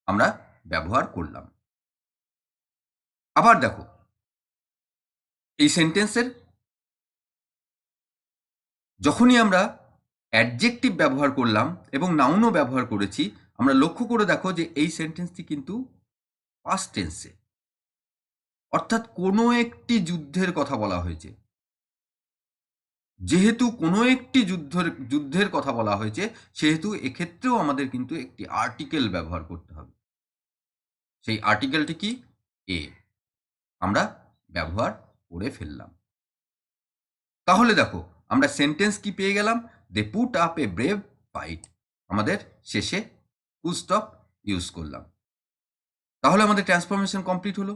Speaker 1: আমরা ব্যবহার করলাম। আবার দেখো এই সেন্টেন্সের যখনই আমরা অ্যাডজেক্টিভ ব্যবহার করলাম এবং নাউনও ব্যবহার করেছি, আমরা লক্ষ্য করে দেখো যে এই সেন্টেন্সটি কিন্তু পাস্ট টেন্সে, অর্থাৎ কোনো একটি যুদ্ধের কথা বলা হয়েছে। যেহেতু কোনো একটি যুদ্ধের কথা বলা হয়েছে, সেহেতু এক্ষেত্রেও আমাদের কিন্তু একটি আর্টিকেল ব্যবহার করতে হবে। সেই আর্টিকেলটি কি? এ, আমরা ব্যবহার করে ফেললাম। তাহলে দেখো আমরা সেন্টেন্স কি পেয়ে গেলাম? They put up a brave fight, আমাদের শেষে ফুল স্টপ ইউজ করলাম। তাহলে আমাদের ট্রান্সফরমেশন কমপ্লিট হলো।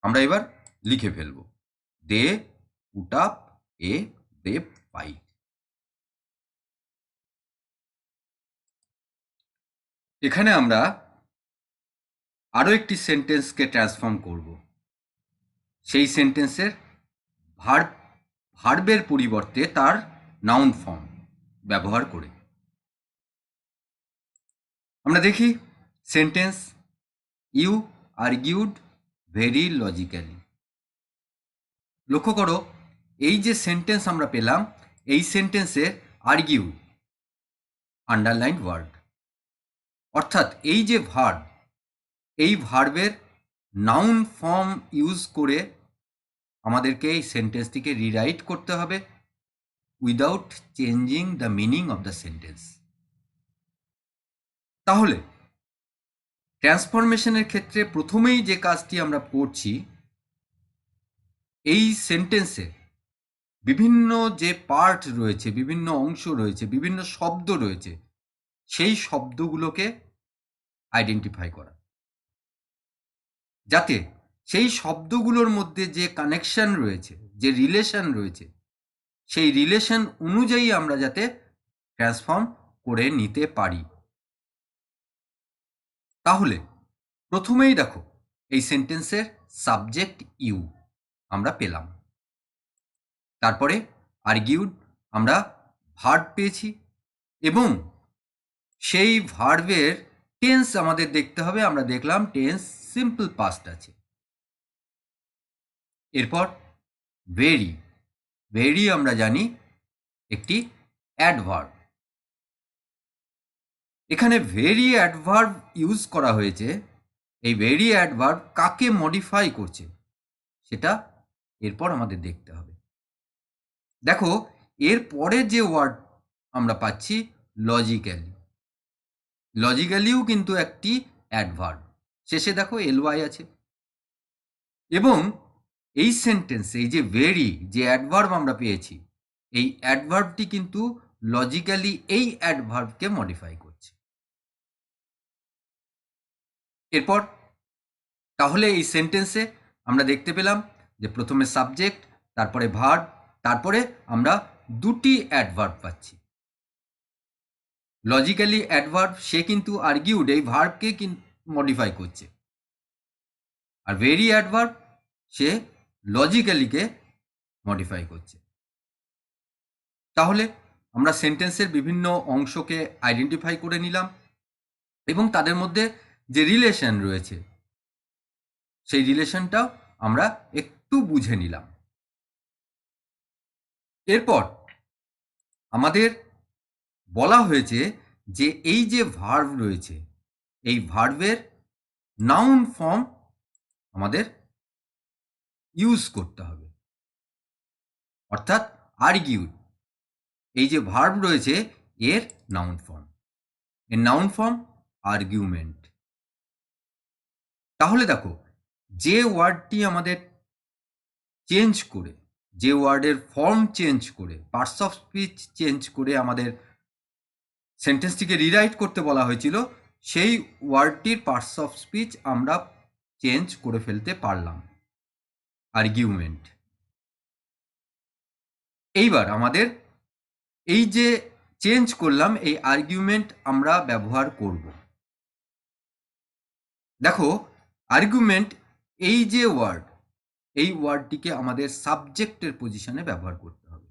Speaker 1: আমরা এবার লিখে ফেলবো they put up a brave fight. এখানে আমরা আরও একটি সেন্টেন্সকে ট্রান্সফর্ম করব। সেই সেন্টেন্সের ভার্বের পরিবর্তে তার নাউন ফর্ম ব্যবহার করে। আমরা দেখি sentence you argued very logically. লক্ষ্য করো এই যে সেন্টেন্স আমরা পেলাম, এই সেন্টেন্সের আর্গিউ আন্ডারলাইন ওয়ার্ড, অর্থাৎ এই যে ভার্ব, এই ভার্বের নাউন ফর্ম ইউজ করে আমাদেরকে এই সেন্টেন্সটিকে রিরাইট করতে হবে without changing the meaning of the sentence. তাহলে ট্রান্সফরমেশনের ক্ষেত্রে প্রথমেই যে কাজটি আমরা করছি, এই সেন্টেন্সে বিভিন্ন যে পার্ট রয়েছে, বিভিন্ন অংশ রয়েছে, বিভিন্ন শব্দ রয়েছে, সেই শব্দগুলোকে আইডেন্টিফাই করা, যাতে সেই শব্দগুলোর মধ্যে যে কানেকশন রয়েছে, যে রিলেশন রয়েছে, সেই রিলেশন অনুযায়ী আমরা যাতে ট্রান্সফর্ম করে নিতে পারি। তাহলে প্রথমেই দেখো এই সেন্টেন্সের সাবজেক্ট ইউ আমরা পেলাম, তারপরে আর্গিউড আমরা ভার্ব পেয়েছি এবং সেই ভার্বের টেন্স আমাদের দেখতে হবে। আমরা দেখলাম টেন্স সিম্পল পাস্ট আছে। এরপর ভেরি, ভেরি আমরা জানি একটি অ্যাডভার্ব। এখানে ভেরি অ্যাডভার্ব ইউজ করা হয়েছে। এই ভেরি অ্যাডভার্ব কাকে মডিফাই করছে সেটা এরপর আমাদের দেখতে হবে। দেখো এর পরে যে ওয়ার্ড আমরা পাচ্ছি লজিক্যালি, লজিক্যালিও কিন্তু একটি অ্যাডভার্ব। শেষে দেখো এলওয়াই আছে এবং এই সেন্টেন্সে এই যে ভেরি যে অ্যাডভার্ব আমরা পেয়েছি, এই অ্যাডভার্বটি কিন্তু লজিক্যালি এই অ্যাডভার্বকে মডিফাই করছে। এরপর তাহলে এই সেন্টেন্সে আমরা দেখতে পেলাম যে প্রথমে সাবজেক্ট, তারপরে ভার্ব, তারপরে আমরা দুটি অ্যাডভার্ব পাচ্ছি। লজিক্যালি অ্যাডভার্ব সে কিন্তু আর্গিউড এই ভার্বকে মডিফাই করছে, আর ভেরি অ্যাডভার্ব সে লজিক্যালিকে মডিফাই করছে। তাহলে আমরা সেন্টেন্সের বিভিন্ন অংশকে আইডেন্টিফাই করে নিলাম এবং তাদের মধ্যে যে রিলেশন রয়েছে সেই রিলেশনটাও আমরা একটু বুঝে নিলাম। এরপর আমাদের বলা হয়েছে যে এই যে ভার্ব রয়েছে এই ভার্বের নাউন ফর্ম আমাদের ইউজ করতে হবে, অর্থাৎ আর্গিউড। এই যে ভার্ব রয়েছে এর নাউন ফর্ম, এর নাউন ফর্ম আর্গুমেন্ট। তাহলে দেখো যে ওয়ার্ডটি আমাদের চেঞ্জ করে, যে ওয়ার্ডের ফর্ম চেঞ্জ করে, পার্টস অফ স্পিচ চেঞ্জ করে আমাদের সেন্টেন্সটিকে রিরাইট করতে বলা হয়েছিল, সেই ওয়ার্ডটির পার্টস অফ স্পিচ আমরা চেঞ্জ করে ফেলতে পারলাম, আর্গুমেন্ট। এইবার আমাদের এই যে চেঞ্জ করলাম এই আর্গুমেন্ট আমরা ব্যবহার করব। দেখো আর্গুমেন্ট এই যে ওয়ার্ড, এই ওয়ার্ডটিকে আমাদের সাবজেক্টের পজিশনে ব্যবহার করতে হবে।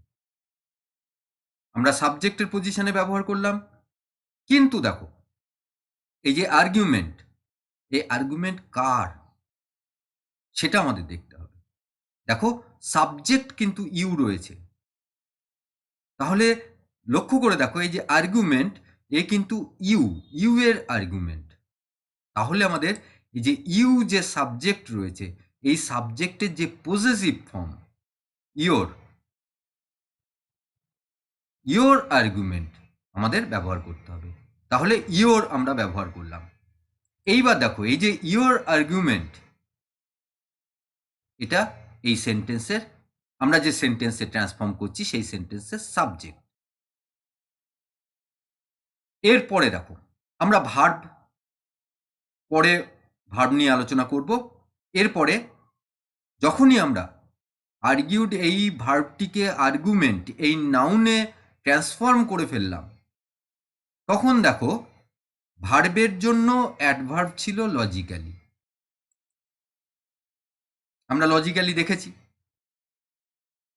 Speaker 1: আমরা সাবজেক্টের পজিশনে ব্যবহার করলাম, কিন্তু দেখো এই যে আর্গুমেন্ট, এই আর্গুমেন্ট কার সেটা আমাদের দেখতে হবে। দেখো সাবজেক্ট কিন্তু ইউ রয়েছে, তাহলে লক্ষ্য করে দেখো এই যে আর্গুমেন্ট এ কিন্তু ইউ এর আর্গুমেন্ট। তাহলে আমাদের এই যে ইউ যে সাবজেক্ট রয়েছে এই সাবজেক্টের যে পজেসিভ ফর্ম ইয়োর আর্গুমেন্ট আমাদের ব্যবহার করতে হবে। তাহলে ইয়োর আমরা ব্যবহার করলাম। এইবার দেখো এই যে ইয়োর আর্গুমেন্ট, এটা এই সেন্টেন্সের, আমরা যে সেন্টেন্সে ট্রান্সফর্ম করছি সেই সেন্টেন্সের সাবজেক্ট। এরপরে দেখো আমরা ভার্ব, পরে ভার্ব নিয়ে আলোচনা করব। এরপরে যখনই আমরা আর্গিউড এই ভার্বটিকে আর্গুমেন্ট এই নাউনে ট্রান্সফর্ম করে ফেললাম, তখন দেখো ভার্বের জন্য অ্যাডভার্ব ছিল লজিক্যালি। আমরা লজিক্যালি দেখেছি।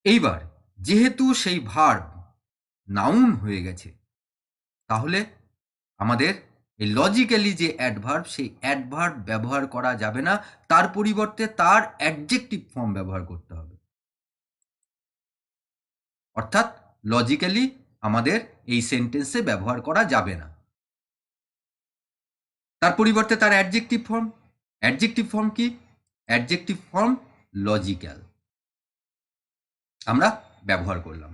Speaker 1: এইবার যেহেতু সেই ভার্ব নাউন হয়ে গেছে, তাহলে আমাদের এই লজিক্যালি যে অ্যাডভার্ব সেই অ্যাডভার্ব ব্যবহার করা যাবে না, তার পরিবর্তে তার অ্যাডজেক্টিভ ফর্ম ব্যবহার করতে হবে। অর্থাৎ লজিক্যালি আমাদের এই সেন্টেন্সে ব্যবহার করা যাবে না, তার পরিবর্তে তার অ্যাডজেক্টিভ ফর্ম। অ্যাডজেক্টিভ ফর্ম কি? অ্যাডজেক্টিভ ফর্ম লজিক্যাল আমরা ব্যবহার করলাম।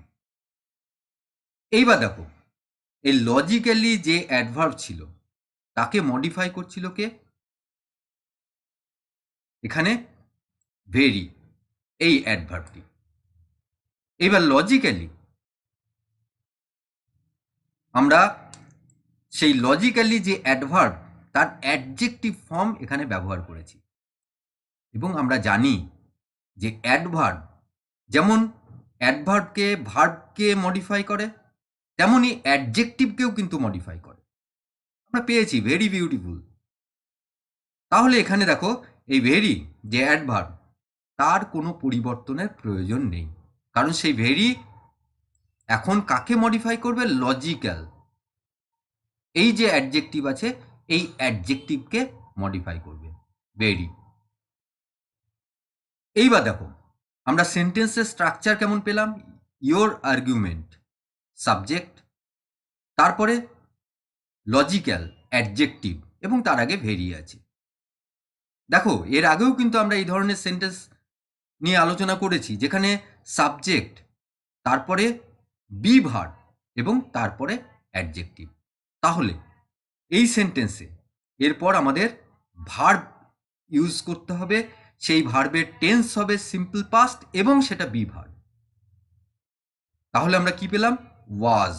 Speaker 1: এইবার দেখো এই লজিক্যালি যে অ্যাডভার্ব ছিল তাকে মডিফাই করছিল কে? এখানে ভেরি এই অ্যাডভার্বটি। এবার লজিক্যালি আমরা সেই লজিক্যালি যে অ্যাডভার্ব তার অ্যাডজেক্টিভ ফর্ম এখানে ব্যবহার করেছি, এবং আমরা জানি যে অ্যাডভার্ব যেমন অ্যাডভার্বকে ভার্বকে মডিফাই করে, তেমনই অ্যাডজেক্টিভকেও কিন্তু মডিফাই করে। আমরা পেয়েছি ভেরি বিউটিফুল। তাহলে এখানে দেখো এই ভেরি যে অ্যাডভার্ব তার কোনো পরিবর্তনের প্রয়োজন নেই, কারণ সেই ভেরি এখন কাকে মডিফাই করবে? লজিক্যাল। এই যে অ্যাডজেক্টিভ আছে এই অ্যাডজেক্টিভকে মডিফাই করবে। ভেরি। এইবার দেখো আমরা সেন্টেন্সের স্ট্রাকচার কেমন পেলাম? ইয়োর আর্গুমেন্ট, সাবজেক্ট, তারপরে লজিক্যাল, অ্যাডজেক্টিভ, এবং তার আগে ভেরি আছে। দেখো এর আগেও কিন্তু আমরা এই ধরনের সেন্টেন্স নিয়ে আলোচনা করেছি যেখানে সাবজেক্ট, তারপরে বি ভার্ব এবং তারপরে অ্যাডজেক্টিভ। তাহলে এই সেন্টেন্সে এরপর আমাদের ভার্ব ইউজ করতে হবে, সেই ভার্বের টেন্স হবে সিম্পল পাস্ট এবং সেটা বি ভার্ব। তাহলে আমরা কি পেলাম? ওয়াজ।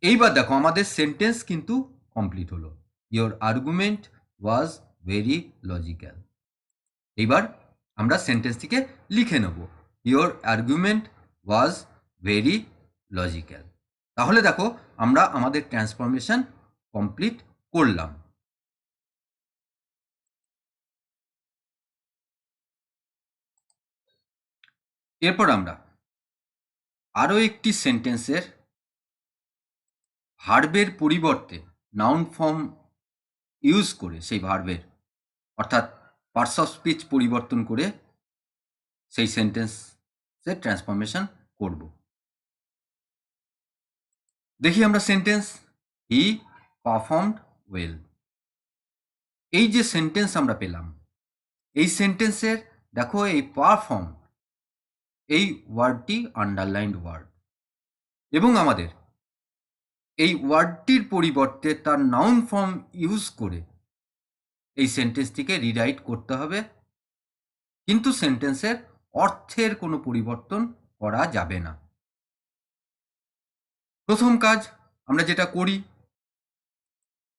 Speaker 1: এইবার দেখো আমাদের সেন্টেন্স কিন্তু কমপ্লিট হলো। Your argument was very logical. এইবার আমরা সেন্টেন্সটিকে লিখে নেব। Your argument was very logical. তাহলে দেখো আমরা আমাদের ট্রান্সফরমেশন কমপ্লিট করলাম। এরপর আমরা আরও একটি সেন্টেন্সের ভার্বের পরিবর্তে নাউন ফর্ম ইউজ করে সেই ভার্বের অর্থাৎ পার্টস অফ স্পিচ পরিবর্তন করে সেই সেন্টেন্সের ট্রান্সফরমেশন করব। দেখি আমরা সেন্টেন্স হি পারফর্মড ওয়েল। এই যে সেন্টেন্স আমরা পেলাম এই সেন্টেন্সের দেখো এই পারফর্ম এই ওয়ার্ডটি আন্ডারলাইন্ড ওয়ার্ড এবং আমাদের এই ওয়ার্ডটির পরিবর্তে তার নাউন ফর্ম ইউজ করে এই সেন্টেন্সটিকে রিরাইট করতে হবে, কিন্তু সেন্টেন্সের অর্থের কোনো পরিবর্তন করা যাবে না। প্রথম কাজ আমরা যেটা করি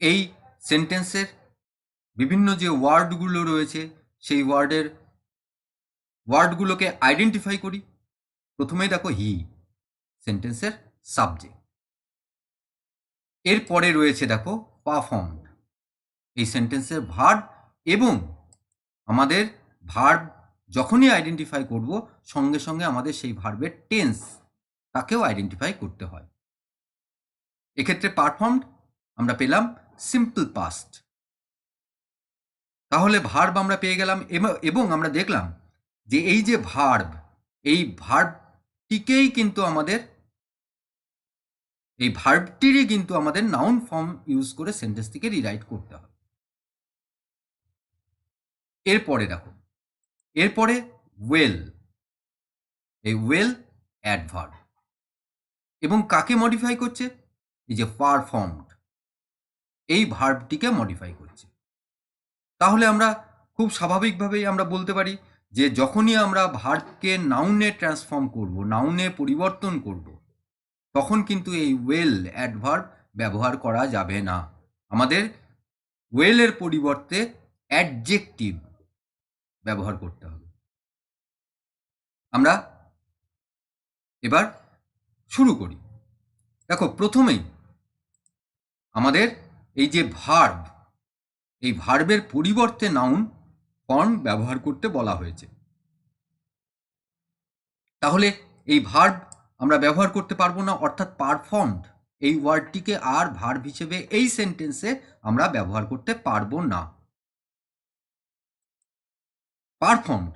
Speaker 1: এই সেন্টেন্সের বিভিন্ন যে ওয়ার্ডগুলো রয়েছে সেই ওয়ার্ডগুলোকে আইডেন্টিফাই করি। প্রথমেই দেখো হি সেন্টেন্সের সাবজেক্ট, এরপরে রয়েছে দেখো পারফর্মড এই সেন্টেন্সের ভার্ব, এবং আমাদের ভার্ব যখনই আইডেন্টিফাই করব সঙ্গে সঙ্গে আমাদের সেই ভার্বের টেন্স তাকেও আইডেন্টিফাই করতে হয়। এক্ষেত্রে পারফর্মড আমরা পেলাম সিম্পল পাস্ট। তাহলে ভার্ব আমরা পেয়ে গেলাম এবং আমরা দেখলাম যে এই যে ভার্ব এই ভার্বটিকেই কিন্তু আমাদের এই ভার্বটিরই কিন্তু আমাদের নাউন ফর্ম ইউজ করে সেন্টেন্সটিকে রিরাইট করতে হবে। এরপরে দেখো এরপরে ওয়েল, এই ওয়েল অ্যাডভার্ব এবং কাকে মডিফাই করছে? এই যে পারফর্মড এই ভার্বটিকে মডিফাই করছে। তাহলে আমরা খুব স্বাভাবিকভাবেই আমরা বলতে পারি যে যখনই আমরা ভার্বকে নাউনে ট্রান্সফর্ম করব, নাউনে পরিবর্তন করব, তখন কিন্তু এই ওয়েল অ্যাডভার্ব ব্যবহার করা যাবে না। আমাদের ওয়েলের পরিবর্তে অ্যাডজেক্টিভ ব্যবহার করতে হবে। আমরা এবার শুরু করি। দেখো প্রথমেই আমাদের এই যে ভার্ব এই ভার্বের পরিবর্তে নাউন ফর্ম ব্যবহার করতে বলা হয়েছে। তাহলে এই ভার্ব আমরা ব্যবহার করতে পারবো না, অর্থাৎ পারফর্মড এই ওয়ার্ডটিকে আর ভার্ব হিসেবে এই সেন্টেন্সে আমরা ব্যবহার করতে পারবো না। পারফর্মড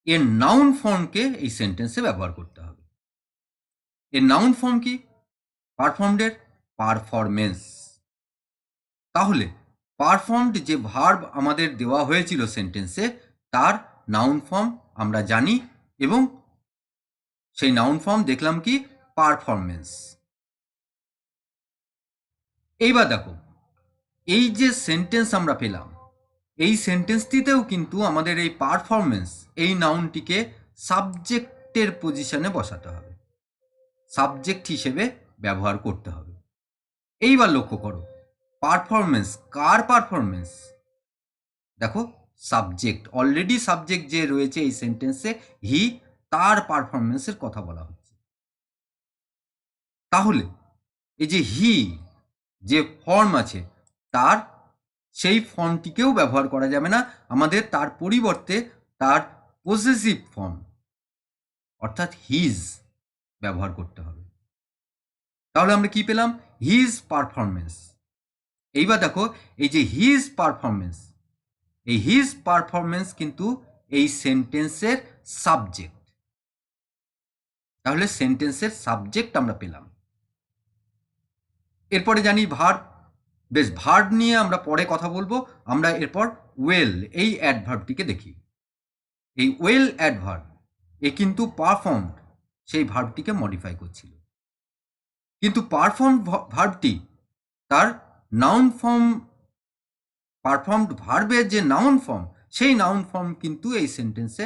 Speaker 1: এর নাউন ফর্মকে এই সেন্টেন্সে ব্যবহার করতে হবে। এর নাউন ফর্ম কি? পারফর্মডের পারফরমেন্স। তাহলে পারফর্মড যে ভার্ব আমাদের দেওয়া হয়েছিল সেন্টেন্সে তার নাউন ফর্ম আমরা জানি এবং সেই নাউন ফর্ম দেখলাম কি? পারফরমেন্স। এইবার দেখো এই যে সেন্টেন্স আমরা পেলাম এই সেন্টেন্সটিতেও কিন্তু আমাদের এই পারফরমেন্স এই নাউনটিকে সাবজেক্টের পজিশনে বসাতে হবে, সাবজেক্ট হিসেবে ব্যবহার করতে হবে। এইবার লক্ষ্য করো পারফরমেন্স কার পারফরমেন্স? দেখো সাবজেক্ট, অলরেডি সাবজেক্ট যে রয়েছে এই সেন্টেন্সে হি, তার পারফরমেন্সের কথা বলা হচ্ছে। তাহলে এই যে হি যে ফর্ম আছে তার সেই ফর্মটিকেও ব্যবহার করা যাবে না, আমাদের তার পরিবর্তে তার পজেসিভ ফর্ম অর্থাৎ হিজ ব্যবহার করতে হবে। তাহলে আমরা কি পেলাম? His performance. এইবার দেখো এই যে হিজ পারফরমেন্স, এই হিজ পারফরমেন্স কিন্তু এই সেন্টেন্সের সাবজেক্ট। তাহলে সেন্টেন্সের সাবজেক্ট আমরা পেলাম। এরপরে জানি ভার্ব। বেশ, ভার্ব নিয়ে আমরা পরে কথা বলবো। আমরা এরপর ওয়েল এই অ্যাডভার্বটিকে দেখি। এই ওয়েল অ্যাডভার্ব এ কিন্তু পারফর্মড সেই ভার্বটিকে মডিফাই করছিল, কিন্তু পারফর্মড ভার্বটি তার নাউন ফর্ম, পারফর্মড ভার্বের যে নাউন ফর্ম, সেই নাউন ফর্ম কিন্তু এই সেন্টেন্সে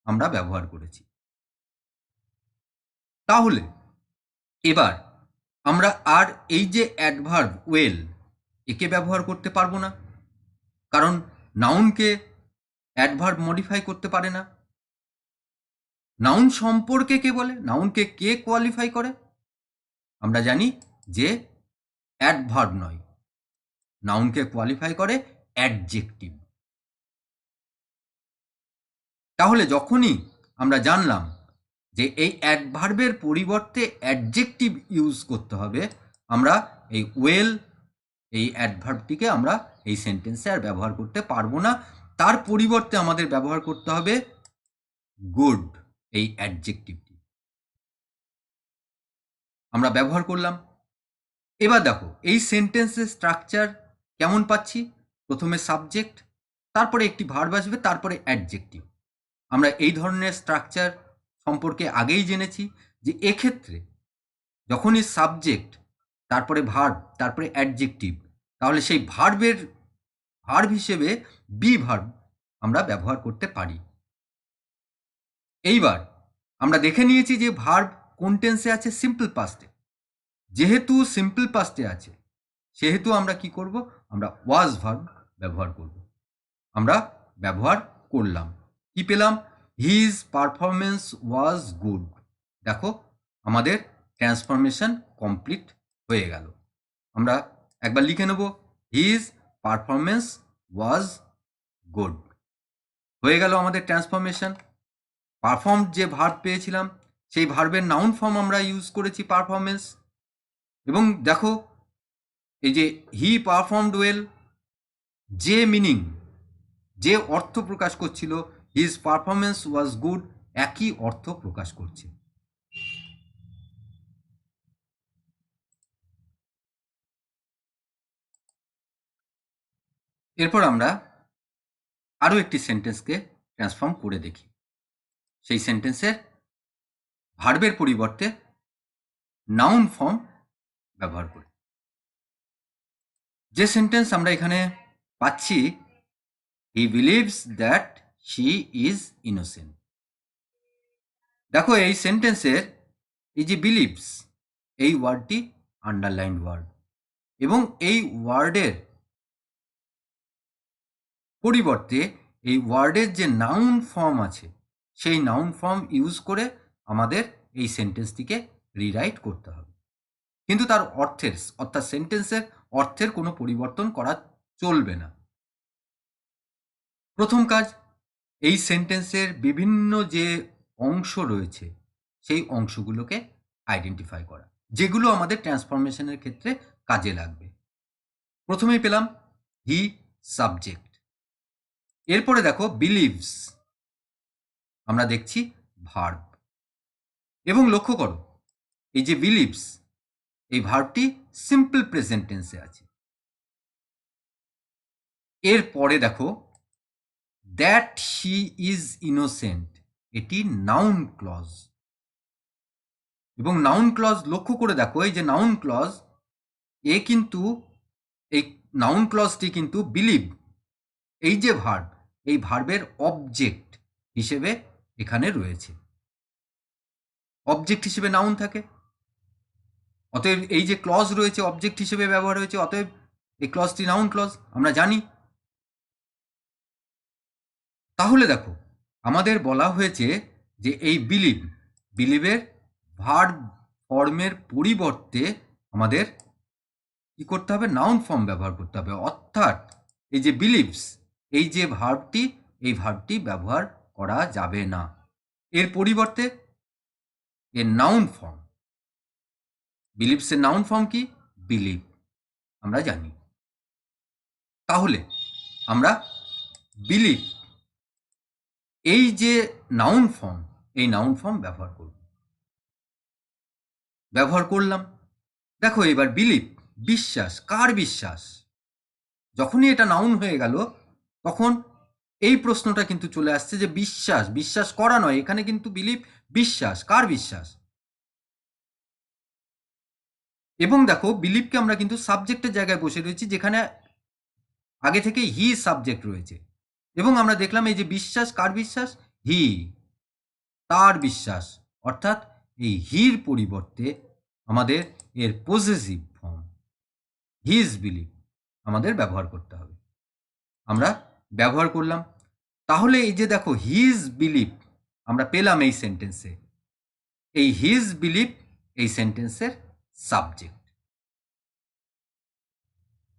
Speaker 1: আমরা ব্যবহার করেছি। তাহলে এবার আমরা আর এই যে অ্যাডভার্ব ওয়েল একে ব্যবহার করতে পারবো না, কারণ নাউনকে অ্যাডভার্ব মডিফাই করতে পারে না। নাউন সম্পর্কে কে বলে? নাউনকে কে কোয়ালিফাই করে? আমরা জানি যে অ্যাডভার্ব নয়, নাউনকে কোয়ালিফাই করে অ্যাডজেক্টিভ। তাহলে যখনই আমরা জানলাম যে এই অ্যাডভার্বের পরিবর্তে অ্যাডজেক্টিভ ইউজ করতে হবে, আমরা এই ওয়েল এই অ্যাডভার্বটিকে আমরা এই সেন্টেন্সে আর ব্যবহার করতে পারবো না। তার পরিবর্তে আমাদের ব্যবহার করতে হবে গুড এই অ্যাডজেক্টিভটি। আমরা ব্যবহার করলাম। এবার দেখো এই সেন্টেন্সের স্ট্রাকচার কেমন পাচ্ছি। প্রথমে সাবজেক্ট, তারপরে একটি ভার্ব আসবে, তারপরে অ্যাডজেক্টিভ। আমরা এই ধরনের স্ট্রাকচার সম্পর্কে আগেই জেনেছি যে এক্ষেত্রে যখনই সাবজেক্ট, তারপরে ভার্ব, তারপরে অ্যাডজেক্টিভ, তাহলে সেই ভার্ব হিসেবে বি ভার্ব আমরা ব্যবহার করতে পারি। এইবার আমরা দেখে নিয়েছি যে ভার্ব কোন টেন্সে আছে? সিম্পল পাস্টে। যেহেতু সিম্পল পাস্টে আছে সেহেতু আমরা কি করব? আমরা ওয়াজ ভার্ব ব্যবহার করব। আমরা ব্যবহার করলাম, কি পেলাম? His performance was good. দেখো আমাদের ট্রান্সফরমেশন কমপ্লিট হয়ে গেল। আমরা একবার লিখে নেব, হিজ পারফরমেন্স ওয়াজ গুড। হয়ে গেল আমাদের ট্রান্সফরমেশন। পারফর্ম যে ভার্ব পেয়েছিলাম সেই ভার্বের নাউন ফর্ম আমরা ইউজ করেছি পারফরমেন্স। এবং দেখো এই যে হি পারফর্মড ওয়েল, যে মিনিং, যে অর্থ প্রকাশ করছিল হিজ পারফরমেন্স ওয়াজ গুড, একই অর্থ প্রকাশ করছে। এরপর আমরা আরও একটি সেন্টেন্সকে ট্রান্সফর্ম করে দেখি। সেই সেন্টেন্সের ভার্বের পরিবর্তে নাউন ফর্ম ব্যবহার করি। যে সেন্টেন্স আমরা এখানে পাচ্ছি, he believes that she is innocent. দেখো এই সেন্টেন্সের এই যে বিলিভস এই ওয়ার্ডটি আন্ডারলাইন্ড ওয়ার্ড, এবং এই ওয়ার্ডের পরিবর্তে এই ওয়ার্ডের যে নাউন ফর্ম আছে সেই নাউন ফর্ম ইউজ করে আমাদের এই সেন্টেন্সটিকে রিরাইট করতে হবে। কিন্তু তার অর্থের, অর্থাৎ সেন্টেন্সের অর্থের কোনো পরিবর্তন করা চলবে না। প্রথম কাজ, এই সেন্টেন্সের বিভিন্ন যে অংশ রয়েছে সেই অংশগুলোকে আইডেন্টিফাই করা, যেগুলো আমাদের ট্রান্সফরমেশনের ক্ষেত্রে কাজে লাগবে। প্রথমেই পেলাম হি সাবজেক্ট, এরপরে দেখো বিলিভস, আমরা দেখছি ভার্ব। এবং লক্ষ্য করো এই যে বিলিভস এই ভার্বটি সিম্পল প্রেজেন্ট টেন্সে আছে। এরপরে দেখো দ্যাট শি ইজ ইনোসেন্ট, এটি নাউন ক্লজ। এবং নাউন ক্লজ লক্ষ্য করে দেখো এই যে নাউন ক্লজ এ কিন্তু এই নাউন ক্লজটি কিন্তু বিলিভ এই যে ভার্ব, এই ভার্বের অবজেক্ট হিসেবে এখানে রয়েছে। অবজেক্ট হিসেবে নাউন থাকে, অতএব এই যে ক্লজ রয়েছে অবজেক্ট হিসেবে ব্যবহার হয়েছে, অতএব এই ক্লজটি নাউন ক্লজ আমরা জানি। তাহলে দেখো আমাদের বলা হয়েছে যে এই বিলিভের ভার্ব ফর্মের পরিবর্তে আমাদের কি করতে হবে? নাউন ফর্ম ব্যবহার করতে হবে। অর্থাৎ এই যে বিলিভস এই যে ভার্বটি, এই ভার্বটি ব্যবহার করা যাবে না, এর পরিবর্তে এর নাউন ফর্ম বিলিভসের নাউন ফর্ম কি? বিলিভ, আমরা জানি। তাহলে আমরা বিলিভ এই যে নাউন ফর্ম, এই নাউন ফর্ম ব্যবহার করলাম। দেখো এবার বিলিভ, বিশ্বাস, কার বিশ্বাস? যখনই এটা নাউন হয়ে গেল তখন এই প্রশ্নটা কিন্তু চলে আসছে যে বিশ্বাস, বিশ্বাস করা নয়, এখানে কিন্তু বিলিভ বিশ্বাস, কার বিশ্বাস? এবং দেখো বিলিভকে আমরা কিন্তু সাবজেক্টের জায়গায় বসে রয়েছি, যেখানে আগে থেকে হি সাবজেক্ট রয়েছে। এবং আমরা দেখলাম এই যে বিশ্বাস, কার বিশ্বাস? হি, তার বিশ্বাস। অর্থাৎ এই হির পরিবর্তে আমাদের এর পজেসিভ ফর্ম হিজ বিলিভ আমাদের ব্যবহার করতে হবে। আমরা ব্যবহার করলাম। তাহলে এই যে দেখো হিজ বিলিভ আমরা পেলাম এই সেন্টেন্সে, এই হিজ বিলিভ এই সেন্টেন্সের সাবজেক্ট।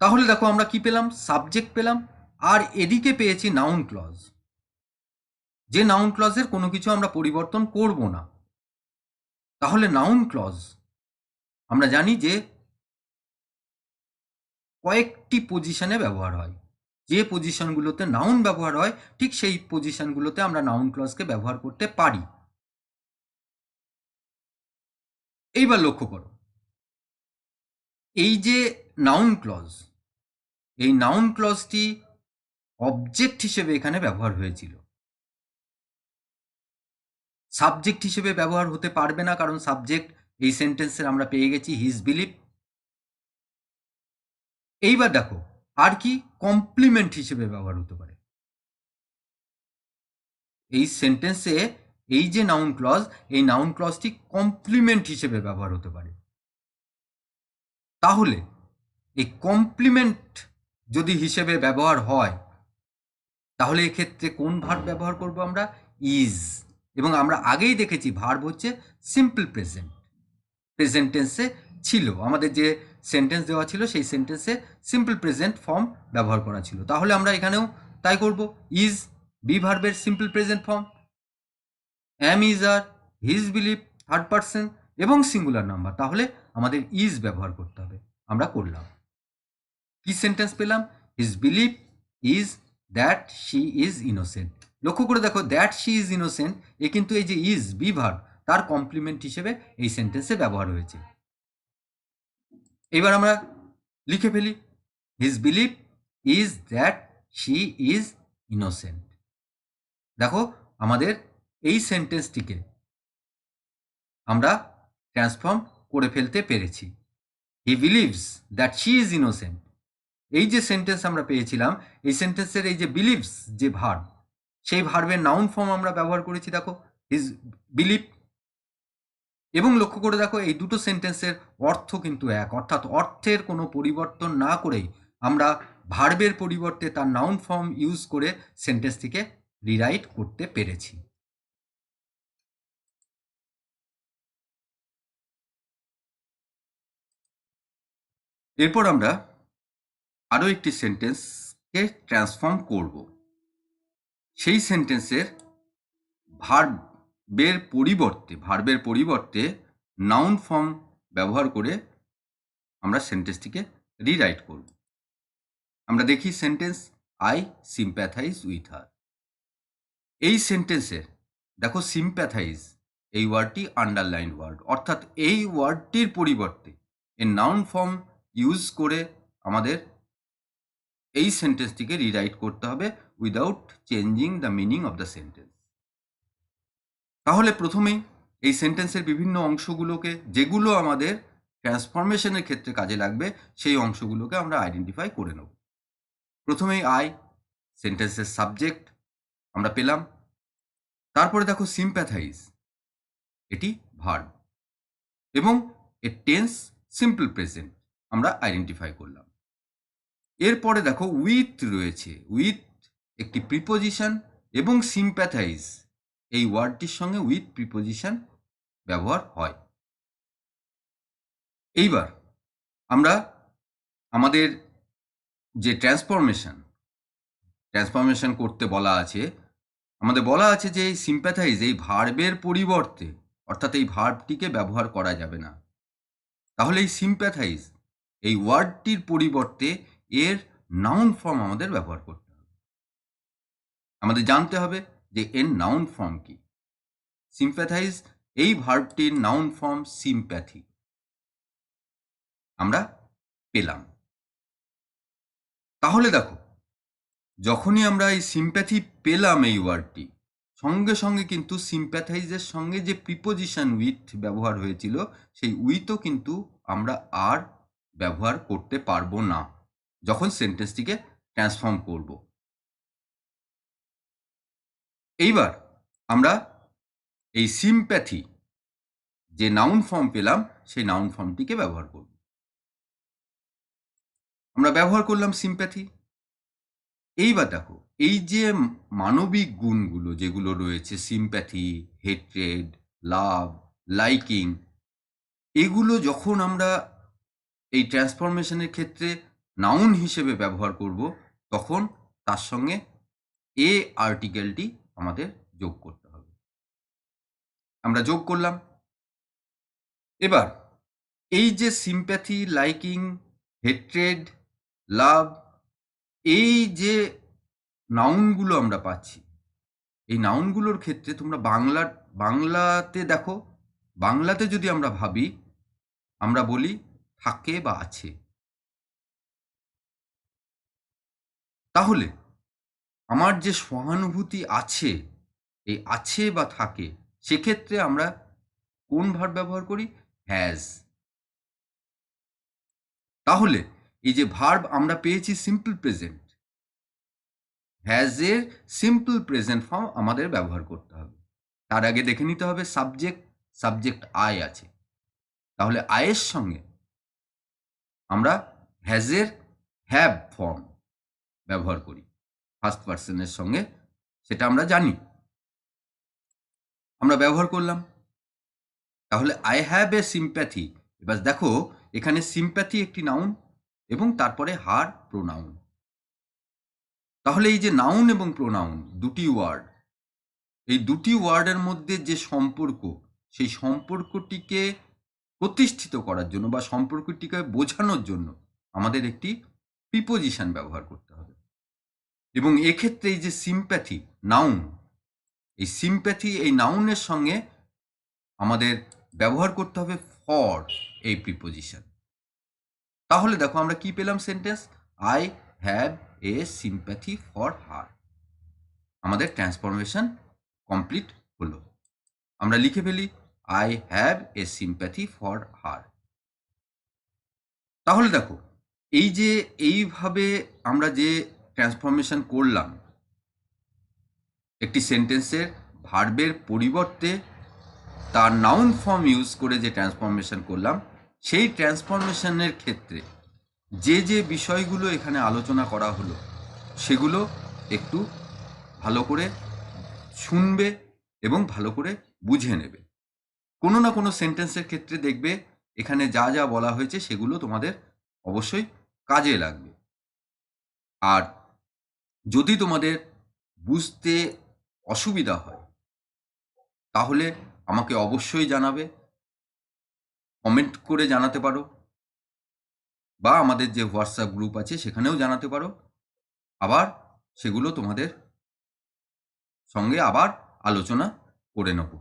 Speaker 1: তাহলে দেখো আমরা কি পেলাম? সাবজেক্ট পেলাম, আর এদিকে পেয়েছি নাউন ক্লজ, যে নাউন ক্লজের কোনো কিছু আমরা পরিবর্তন করব না। তাহলে নাউন ক্লজ আমরা জানি যে কয়েকটি পজিশনে ব্যবহার হয়। যে পজিশনগুলোতে নাউন ব্যবহার হয় ঠিক সেই পজিশনগুলোতে আমরা নাউন ক্লজকে ব্যবহার করতে পারি। এইবার লক্ষ্য করো, এই যে নাউন ক্লজ, এই নাউন ক্লজটি অবজেক্ট হিসেবে এখানে ব্যবহার হয়েছিল, সাবজেক্ট হিসেবে ব্যবহার হতে পারবে না, কারণ সাবজেক্ট এই সেন্টেন্সের আমরা পেয়ে গেছি হিজ বিলিভ। এইবার দেখো আর কি কমপ্লিমেন্ট হিসেবে ব্যবহার হতে পারে এই সেন্টেন্সে। এই যে নাউন ক্লজ, এই নাউন ক্লজটি কমপ্লিমেন্ট হিসেবে ব্যবহার হতে পারে। তাহলে এই কমপ্লিমেন্ট যদি হিসেবে ব্যবহার হয় তাহলে এক্ষেত্রে কোন ভার্ব ব্যবহার করব আমরা? ইজ। এবং আমরা আগেই দেখেছি ভার্ব হচ্ছে সিম্পল প্রেজেন্ট, প্রেজেন্ট টেন্সে ছিল, আমাদের যে সেন্টেন্স দেওয়া ছিল সেই সেন্টেন্সে সিম্পল প্রেজেন্ট ফর্ম ব্যবহার করা ছিল। তাহলে আমরা এখানেও তাই করব, ইজ বি ভার্বের simple present form, am, is, are, his believe third person এবং সিঙ্গুলার নাম্বার। তাহলে আমাদের ইজ ব্যবহার করতে হবে, আমরা করলাম। কি সেন্টেন্স পেলাম? His believe is that she is innocent. লক্ষ্য করে দেখো দ্যাট শি ইজ ইনোসেন্ট এ কিন্তু এই যে ইজ বি ভার্ব তার কমপ্লিমেন্ট হিসেবে এই সেন্টেন্সে ব্যবহার হয়েছে। এবার আমরা লিখে ফেলি, his believe is that she is innocent. দেখো আমাদের এই সেন্টেন্সটিকে আমরা ট্রান্সফর্ম করে ফেলতে পেরেছি। He believes that she is innocent, এই যে সেন্টেন্স আমরা পেয়েছিলাম এই সেন্টেন্সের এই যে বিলিভস যে ভার্ব, সেই ভার্বের নাউন ফর্ম আমরা ব্যবহার করেছি দেখো হিজ বিলিভ। এবং লক্ষ্য করে দেখো এই দুটো সেন্টেন্সের অর্থ কিন্তু এক, অর্থাৎ অর্থের কোনো পরিবর্তন না করেই আমরা ভার্বের পরিবর্তে তার নাউন ফর্ম ইউজ করে সেন্টেন্সটিকে রিরাইট করতে পেরেছি। এরপর আমরা আরও একটি সেন্টেন্সকে ট্রান্সফর্ম করব। সেই সেন্টেন্সের ভার্বের পরিবর্তে নাউন ফর্ম ব্যবহার করে আমরা সেন্টেন্সটিকে রিরাইট করব। আমরা দেখি সেন্টেন্স, আই সিম্প্যাথাইজ উইথ হার। এই সেন্টেন্সের দেখো সিম্প্যাথাইজ এই ওয়ার্ডটি আন্ডারলাইন ওয়ার্ড, অর্থাৎ এই ওয়ার্ডটির পরিবর্তে এর নাউন ফর্ম ইউজ করে আমাদের এই সেন্টেন্সটিকে রিরাইট করতে হবে without changing the meaning of the sentence. তাহলে প্রথমেই এই সেন্টেন্সের বিভিন্ন অংশগুলোকে, যেগুলো আমাদের ট্রান্সফরমেশনের ক্ষেত্রে কাজে লাগবে, সেই অংশগুলোকে আমরা আইডেন্টিফাই করে নেব। প্রথমেই আই সেন্টেন্সের সাবজেক্ট আমরা পেলাম। তারপরে দেখো সিম্প্যাথাইজ এটি ভার্ব এবং এর টেন্স সিম্পল প্রেজেন্ট আমরা আইডেন্টিফাই করলাম। এরপরে দেখো উইথ রয়েছে, উইথ একটি প্রিপোজিশন এবং সিম্প্যাথাইজ এই ওয়ার্ডটির সঙ্গে উইথ প্রিপোজিশন ব্যবহার হয়। এইবার আমরা আমাদের যে ট্রান্সফরমেশন করতে বলা আছে, আমাদের বলা আছে যে এই সিম্প্যাথাইজ এই ভার্বের পরিবর্তে, অর্থাৎ এই ভার্বটিকে ব্যবহার করা যাবে না, তাহলে এই সিম্প্যাথাইজ এই ওয়ার্ডটির পরিবর্তে এর নাউন ফর্ম আমাদের ব্যবহার করতে হবে। আমাদের জানতে হবে যে এর নাউন ফর্ম কি। সিম্প্যাথাইজ এই ভার্বটির নাউন ফর্ম সিম্প্যাথি আমরা পেলাম। তাহলে দেখো, যখনই আমরা এই সিম্প্যাথি পেলাম এই ওয়ার্ডটি, সঙ্গে সঙ্গে কিন্তু সিম্প্যাথাইজের সঙ্গে যে প্রিপোজিশন উইথ ব্যবহার হয়েছিল সেই উইথও কিন্তু আমরা আর ব্যবহার করতে পারবো না যখন সেন্টেন্সটিকে ট্রান্সফর্ম করব। এইবার আমরা এই সিম্প্যাথি যে নাউন ফর্ম পেলাম সেই নাউন ফর্মটিকে ব্যবহার করব। আমরা ব্যবহার করলাম সিম্প্যাথি। এইবার দেখো, এই যে মানবিক গুণগুলো যেগুলো রয়েছে, সিম্প্যাথি, হেট্রেড, লাভ, লাইকিং, এগুলো যখন আমরা এই ট্রান্সফরমেশনের ক্ষেত্রে নাউন হিসেবে ব্যবহার করব, তখন তার সঙ্গে এ আর্টিকেলটি আমাদের যোগ করতে হবে। আমরা যোগ করলাম। এবার এই যে সিম্প্যাথি, লাইকিং, হেট্রেড, লাভ, এই যে নাউনগুলো আমরা পাচ্ছি, এই নাউনগুলোর ক্ষেত্রে তোমরা বাংলাতে দেখো, বাংলাতে যদি আমরা ভাবি, আমরা বলি থাকে বা আছে। তাহলে আমার যে সহানুভূতি আছে, এই আছে বা থাকে, সেক্ষেত্রে আমরা কোন ভার্ব ব্যবহার করি? হ্যাজ। তাহলে এই যে ভার্ব আমরা পেয়েছি সিম্পল প্রেজেন্ট, হ্যাজের সিম্পল প্রেজেন্ট ফর্ম আমাদের ব্যবহার করতে হবে। তার আগে দেখে নিতে হবে সাবজেক্ট আই আছে। তাহলে আয়ের সঙ্গে আমরা হ্যাজের হ্যাভ ফর্ম ব্যবহার করি ফার্স্ট পার্সনের সঙ্গে, সেটা আমরা জানি। আমরা ব্যবহার করলাম। তাহলে আই হ্যাভ এ সিম্প্যাথি। এবার দেখো, এখানে সিম্প্যাথি একটি নাউন এবং তারপরে হার প্রোনাউন। তাহলে এই যে নাউন এবং প্রোনাউন দুটি ওয়ার্ড, এই দুটি ওয়ার্ডের মধ্যে যে সম্পর্ক, সেই সম্পর্কটিকে প্রতিষ্ঠিত করার জন্য বা সম্পর্কটিকে বোঝানোর জন্য আমাদের একটি প্রিপোজিশন ব্যবহার করতে হবে। এবং এক্ষেত্রে এই যে সিম্প্যাথি নাউন, এই সিম্প্যাথি এই নাউনের সঙ্গে আমাদের ব্যবহার করতে হবে ফর এই প্রিপোজিশন। তাহলে দেখো আমরা কি পেলাম sentence, I have a sympathy for her. আমাদের ট্রান্সফরমেশন কমপ্লিট হলো। আমরা লিখে ফেলি I have a sympathy for her. তাহলে দেখো, এই যে এইভাবে আমরা যে ট্রান্সফরমেশন করলাম, একটি সেন্টেন্সের ভার্বের পরিবর্তে তার নাউন ফর্ম ইউজ করে যে ট্রান্সফরমেশন করলাম, সেই ট্রান্সফরমেশনের ক্ষেত্রে যে যে বিষয়গুলো এখানে আলোচনা করা হলো, সেগুলো একটু ভালো করে শুনবে এবং ভালো করে বুঝে নেবে। কোনো না কোনো সেন্টেন্সের ক্ষেত্রে দেখবে এখানে যা যা বলা হয়েছে সেগুলো তোমাদের অবশ্যই কাজে লাগবে। আর যদি তোমাদের বুঝতে অসুবিধা হয়, তাহলে আমাকে অবশ্যই জানাবে, কমেন্ট করে জানাতে পারো, বা আমাদের যে হোয়াটসঅ্যাপ গ্রুপ আছে সেখানেও জানাতে পারো। আবার সেগুলো তোমাদের সঙ্গে আবার আলোচনা করে নেব।